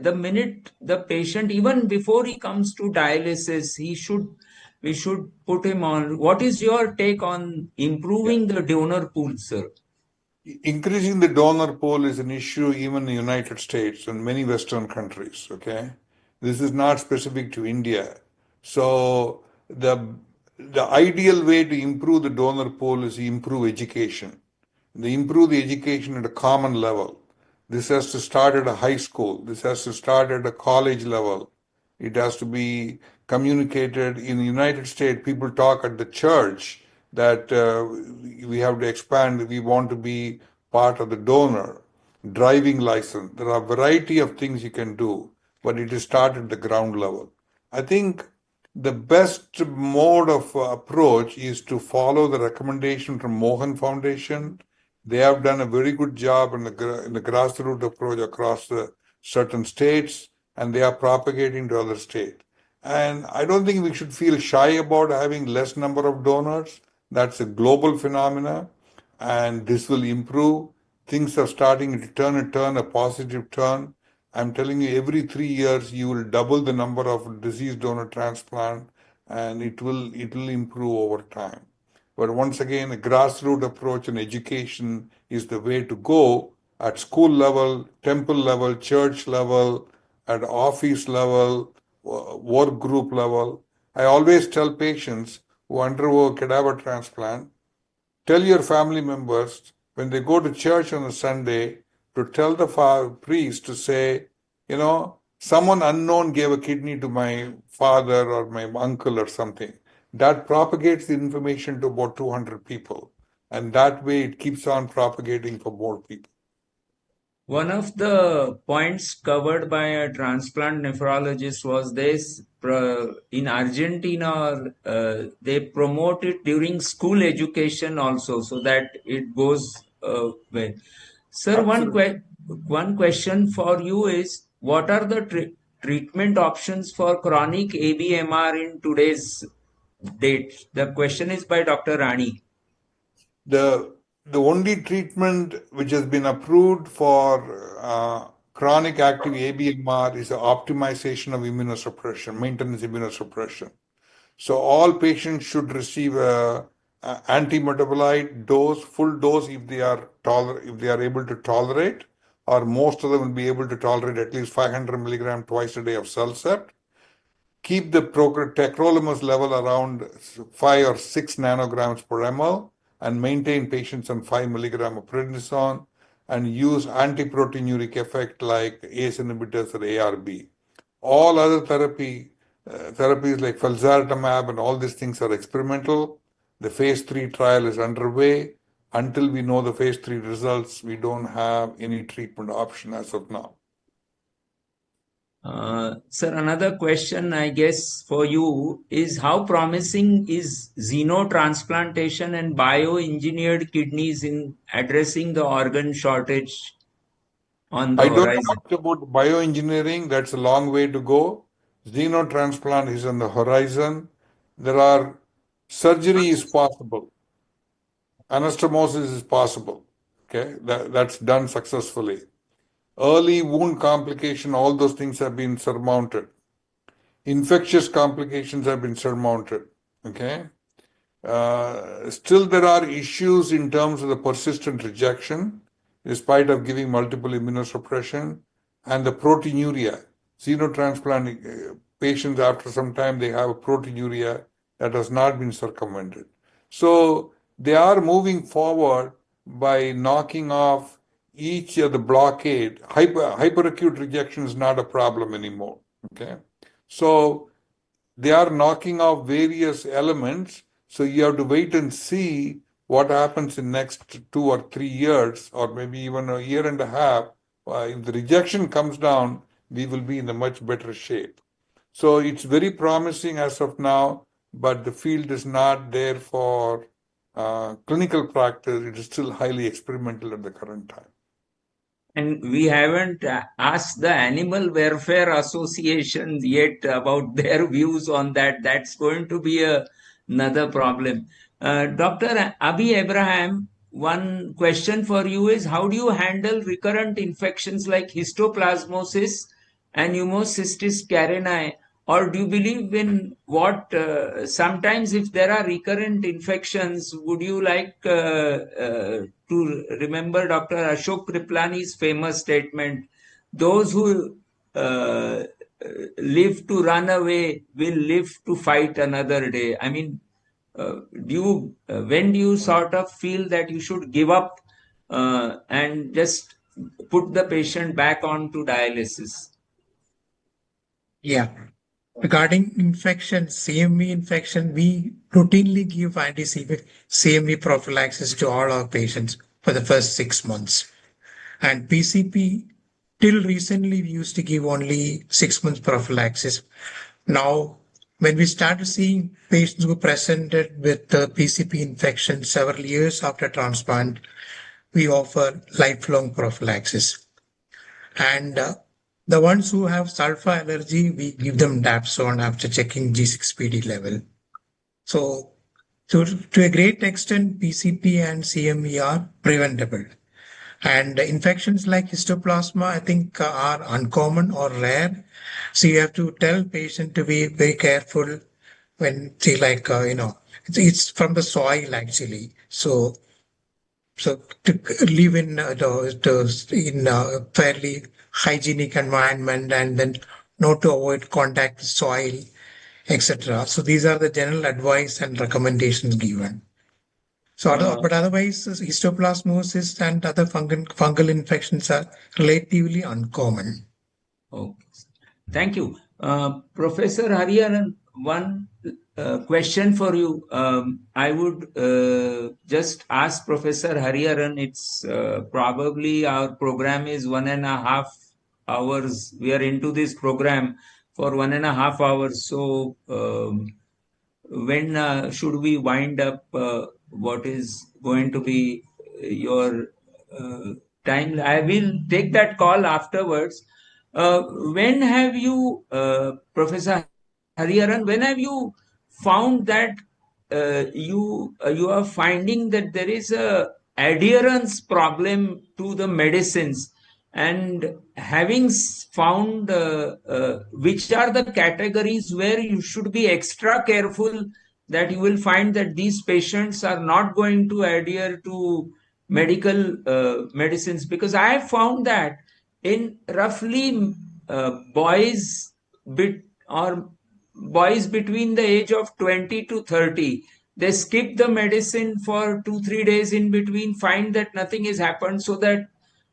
S2: The minute the patient, even before he comes to dialysis, we should put him on. What is your take on improving the donor pool, sir?
S1: Increasing the donor pool is an issue even in the United States and many Western countries, okay? This is not specific to India. So the ideal way to improve the donor pool is to improve education. They improve the education at a common level. This has to start at a high school. This has to start at a college level. It has to be communicated. In the United States, people talk at the church that we have to expand. We want to be part of the donor. Driving license. There are a variety of things you can do, but it is started at the ground level. I think the best mode of approach is to follow the recommendation from Mohan Foundation. They have done a very good job in the grassroots approach across the certain states, and they are propagating to other states. And I don't think we should feel shy about having less number of donors. That's a global phenomena, and this will improve. Things are starting to turn a positive turn. I'm telling you, every 3 years you will double the number of deceased donor transplant, and it will improve over time. But once again, a grassroots approach and education is the way to go at school level, temple level, church level, at office level, work group level. I always tell patients who undergo cadaver transplant, tell your family members when they go to church on a Sunday to tell the priest to say, you know, someone unknown gave a kidney to my father or my uncle or something. That propagates the information to about 200 people. And that way it keeps on propagating for more people.
S2: One of the points covered by a transplant nephrologist was this: in Argentina, they promote it during school education also, so that it goes well. Sir, one question for you is, what are the treatment options for chronic ABMR in today's date? The question is by Dr. Rani.
S1: The only treatment which has been approved for chronic active ABMR is the optimization of immunosuppression, maintenance immunosuppression. So all patients should receive a anti-metabolite dose, full dose if they are able to tolerate, or most of them will be able to tolerate at least 500 milligram twice a day of CellCept. Keep the tacrolimus level around 5 or 6 nanograms per ml, and maintain patients on 5 milligram of prednisone, and use antiproteinuric effect like ACE inhibitors or ARB. All other therapies like felzartamab and all these things are experimental. The phase 3 trial is underway. Until we know the phase 3 results, we don't have any treatment option as of now.
S2: Sir, another question, I guess, for you is, how promising is xenotransplantation and bioengineered kidneys in addressing the organ shortage on the horizon?
S1: I don't talk about bioengineering. That's a long way to go. Xenotransplant is on the horizon. Surgery is possible. Anastomosis is possible. Okay, that's done successfully. Early wound complication, all those things have been surmounted. Infectious complications have been surmounted. Okay. Still, there are issues in terms of the persistent rejection, in spite of giving multiple immunosuppression, and the proteinuria. Xenotransplant patients, after some time, they have a proteinuria that has not been circumvented. So they are moving forward by knocking off each of the blockade, hyperacute rejection is not a problem anymore. Okay. So they are knocking off various elements. So you have to wait and see what happens in next 2 or 3 years, or maybe even a year and a half. If the rejection comes down, we will be in a much better shape. So it's very promising as of now, but the field is not there for clinical practice. It is still highly experimental at the current time.
S2: And we haven't asked the Animal Welfare Association yet about their views on that. That's going to be another problem. Dr. Abhi Abraham, one question for you is, how do you handle recurrent infections like histoplasmosis and pneumocystis carinii? Or do you believe in what sometimes if there are recurrent infections, would you like to remember Dr. Ashok Kriplani's famous statement, those who live to run away will live to fight another day. I mean, when do you sort of feel that you should give up and just put the patient back onto dialysis?
S3: Yeah. Regarding infection, CMV infection, we routinely give anti-CMV prophylaxis to all our patients for the first 6 months. And PCP, till recently, we used to give only 6 months prophylaxis. Now, when we started seeing patients who presented with PCP infection several years after transplant, we offer lifelong prophylaxis. And the ones who have sulfur allergy, we give them Dapsone after checking G6PD level. So to a great extent, PCP and CMV are preventable. And infections like histoplasma, I think, are uncommon or rare. So you have to tell patient to be very careful when they it's from the soil actually. So to live in a fairly hygienic environment and then not to avoid contact with soil, etc. So these are the general advice and recommendations given. So, but otherwise, histoplasmosis and other fungal infections are relatively uncommon.
S2: Okay. Thank you. Professor Hariharan, one question for you. I would just ask Professor Hariharan, it's probably our program is 1.5 hours. We are into this program for 1.5 hours. So when should we wind up? What is going to be your time? I will take that call afterwards. When have you, Professor Hariharan, when have you found that you are finding that there is a adherence problem to the medicines, and having found which are the categories where you should be extra careful, that you will find that these patients are not going to adhere to medical medicines? Because I have found that in roughly boys between the age of 20 to 30, they skip the medicine for 2-3 days in between, find that nothing has happened, so that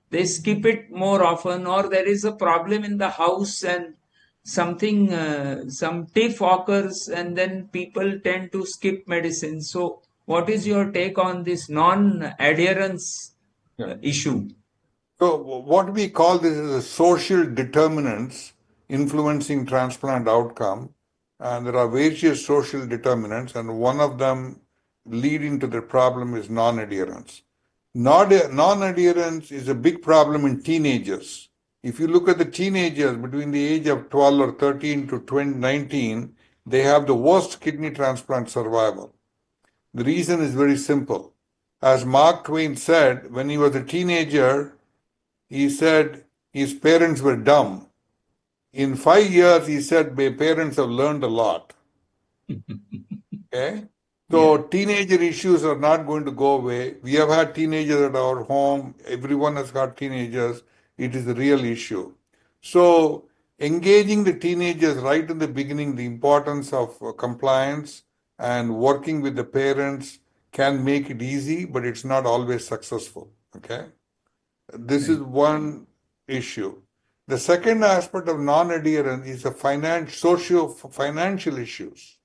S2: they skip it more often, or there is a problem in the house and something some tiff occurs, and then people tend to skip medicine. So what is your take on this non-adherence issue?
S1: So what we call this is a social determinants influencing transplant outcome. And there are various social determinants, and one of them leading to the problem is non-adherence. Non-adherence is a big problem in teenagers. If you look at the teenagers between the age of 12 or 13 to 19, they have the worst kidney transplant survival. The reason is very simple. As Mark Twain said, when he was a teenager, he said his parents were dumb. In 5 years, he said, my parents have learned a lot. Okay? So teenager issues are not going to go away. We have had teenagers at our home. Everyone has got teenagers. It is a real issue. So engaging the teenagers right in the beginning, the importance of compliance and working with the parents can make it easy, but it's not always successful. Okay? This is one issue. The second aspect of non-adherence is the socio-financial issues.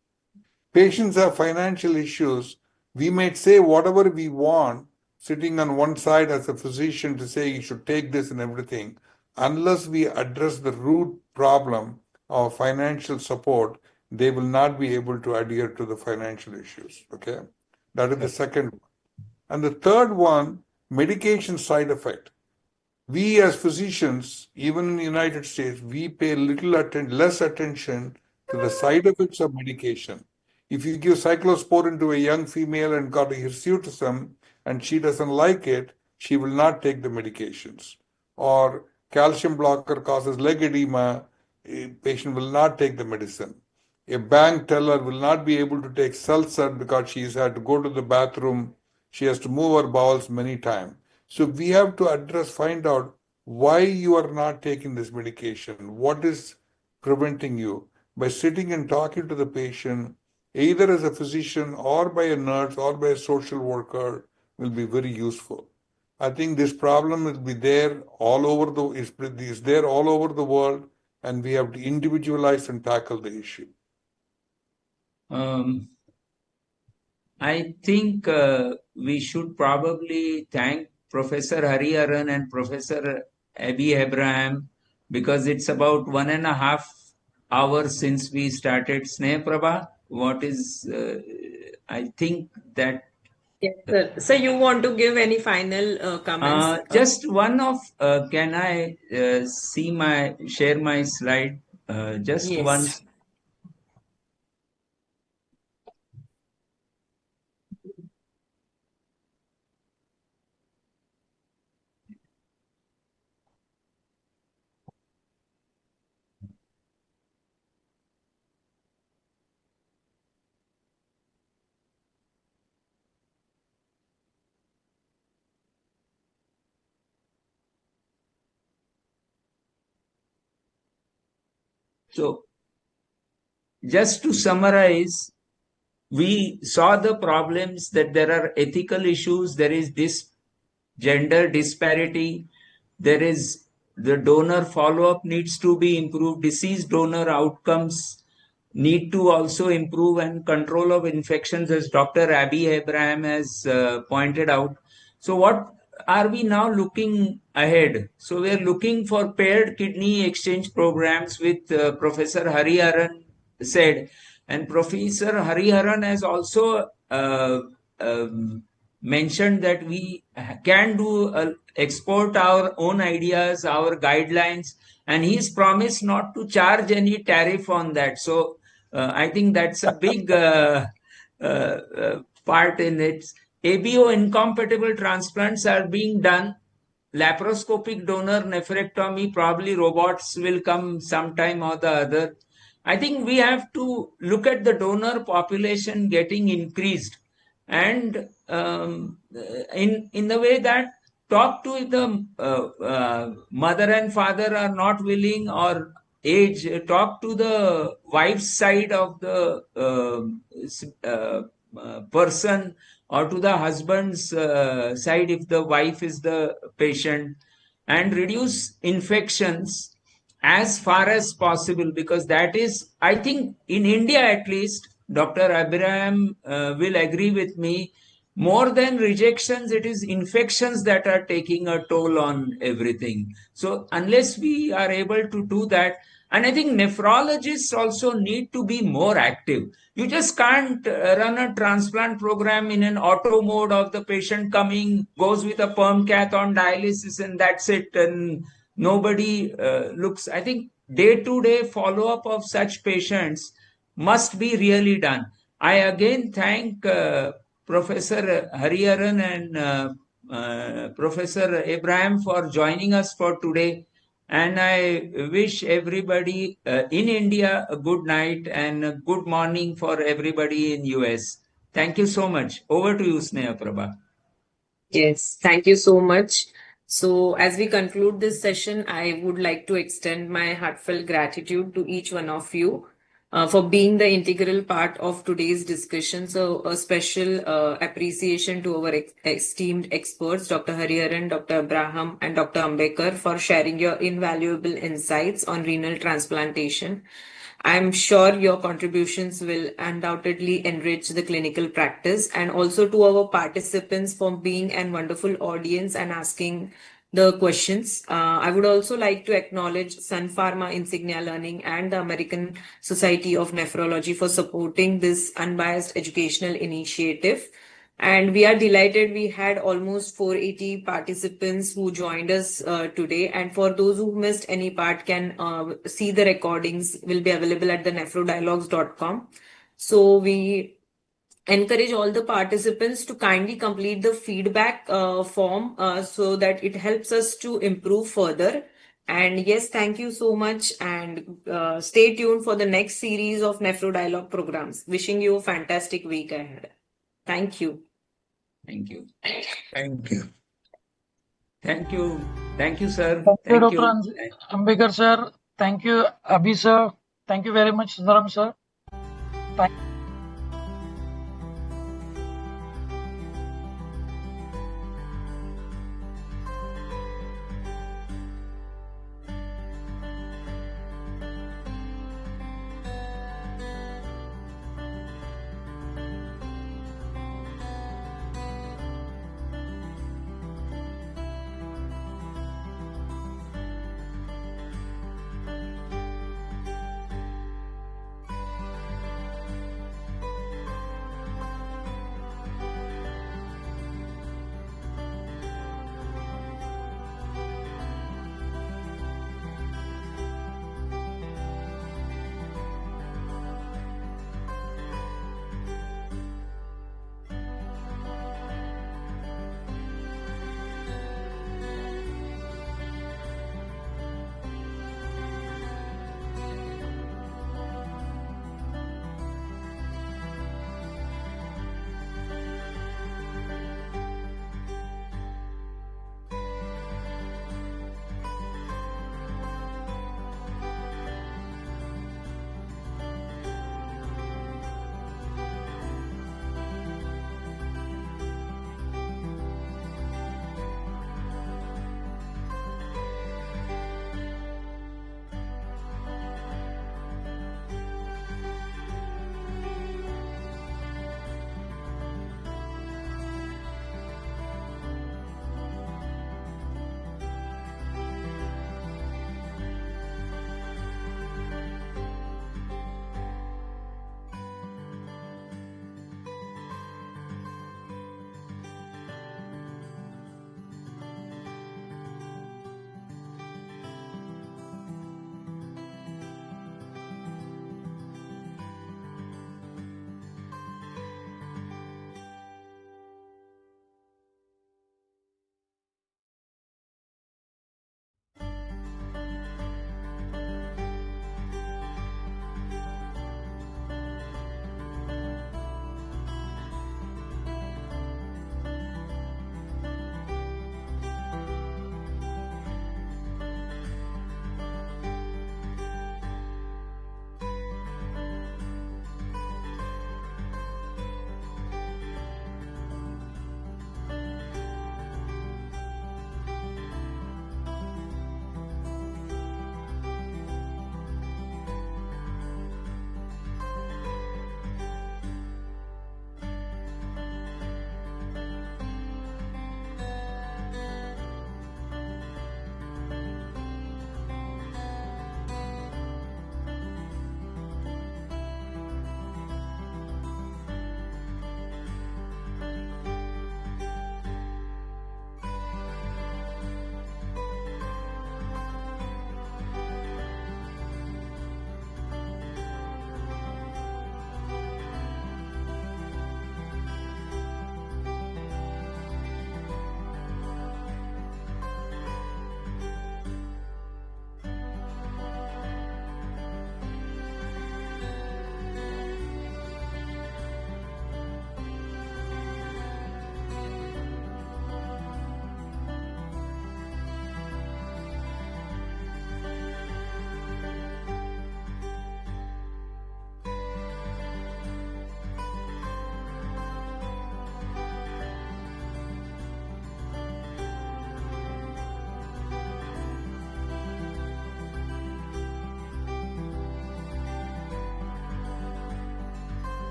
S1: Patients have financial issues. We may say whatever we want, sitting on one side as a physician to say you should take this and everything, unless we address the root problem of financial support, they will not be able to adhere to the financial issues. Okay, that is the second one. And the third one, medication side effect. We as physicians, even in the United States, we pay less attention to the side effects of medication. If you give cyclosporin to a young female and got a hirsutism and she doesn't like it, she will not take the medications. Or calcium blocker causes leg edema, a patient will not take the medicine. A bank teller will not be able to take Celsar because she's had to go to the bathroom. She has to move her bowels many times. So we have to find out why you are not taking this medication. What is preventing you? By sitting and talking to the patient, either as a physician or by a nurse or by a social worker, will be very useful. I think this problem will be there all over is there all over the world, and we have to individualize and tackle the issue.
S2: I think we should probably thank Professor Hariharan and Professor Abhi Abraham, because it's about 1.5 hours since we started Sneh Prabha. What is, I think that.
S4: Yes, sir. So you want to give any final comments?
S2: Just one of, can I share my slide? Just
S4: Yes.
S2: one. So, just to summarize, we saw the problems that there are ethical issues, there is this gender disparity, there is the donor follow-up needs to be improved, deceased donor outcomes need to also improve, and control of infections, as Dr. Abhi Abraham has pointed out. So what are we now looking ahead? So we are looking for paired kidney exchange programs with Professor Hariharan said, and Professor Hariharan has also mentioned that we can export our own ideas, our guidelines, and he's promised not to charge any tariff on that. So I think that's a big part in it. ABO incompatible transplants are being done. Laparoscopic donor nephrectomy, probably robots will come sometime or the other. I think we have to look at the donor population getting increased, and in the way that talk to the mother and father are not willing or age, talk to the wife's side of the person, or to the husband's side if the wife is the patient, and reduce infections as far as possible, because that is, I think, in India at least, Dr. Abraham will agree with me, more than rejections, it is infections that are taking a toll on everything. So unless we are able to do that, and I think nephrologists also need to be more active. You just can't run a transplant program in an auto mode of the patient coming, goes with a perm cath on dialysis, and that's it, and nobody looks. I think day-to-day follow-up of such patients must be really done. I again thank Professor Hariharan and Professor Abraham for joining us for today. And I wish everybody in India a good night and a good morning for everybody in US. Thank you so much. Over to you, Sneha Prabha.
S4: Yes, thank you so much. So as we conclude this session, I would like to extend my heartfelt gratitude to each one of you for being the integral part of today's discussion. So a special appreciation to our esteemed experts, Dr. Hariharan, Dr. Abraham, and Dr. Ambekar, for sharing your invaluable insights on renal transplantation. I'm sure your contributions will undoubtedly enrich the clinical practice, and also to our participants for being a wonderful audience and asking the questions. I would also like to acknowledge Sun Pharma Insignia Learning and the American Society of Nephrology for supporting this unbiased educational initiative. And we are delighted we had almost 480 participants who joined us today. And for those who missed any part, can see the recordings will be available at the nephrodialogues.com. So we encourage all the participants to kindly complete the feedback form so that it helps us to improve further. And yes, thank you so much, and stay tuned for the next series of Nephro Dialogue programs. Wishing you a fantastic week ahead. Thank you.
S2: Thank you.
S3: Thank you.
S2: Thank you. Thank you, sir.
S5: Thank you,
S2: Thank
S5: Dr.
S2: you.
S5: Ambekar sir. Thank you, Abhi sir. Thank you very much, Dharam sir. Thank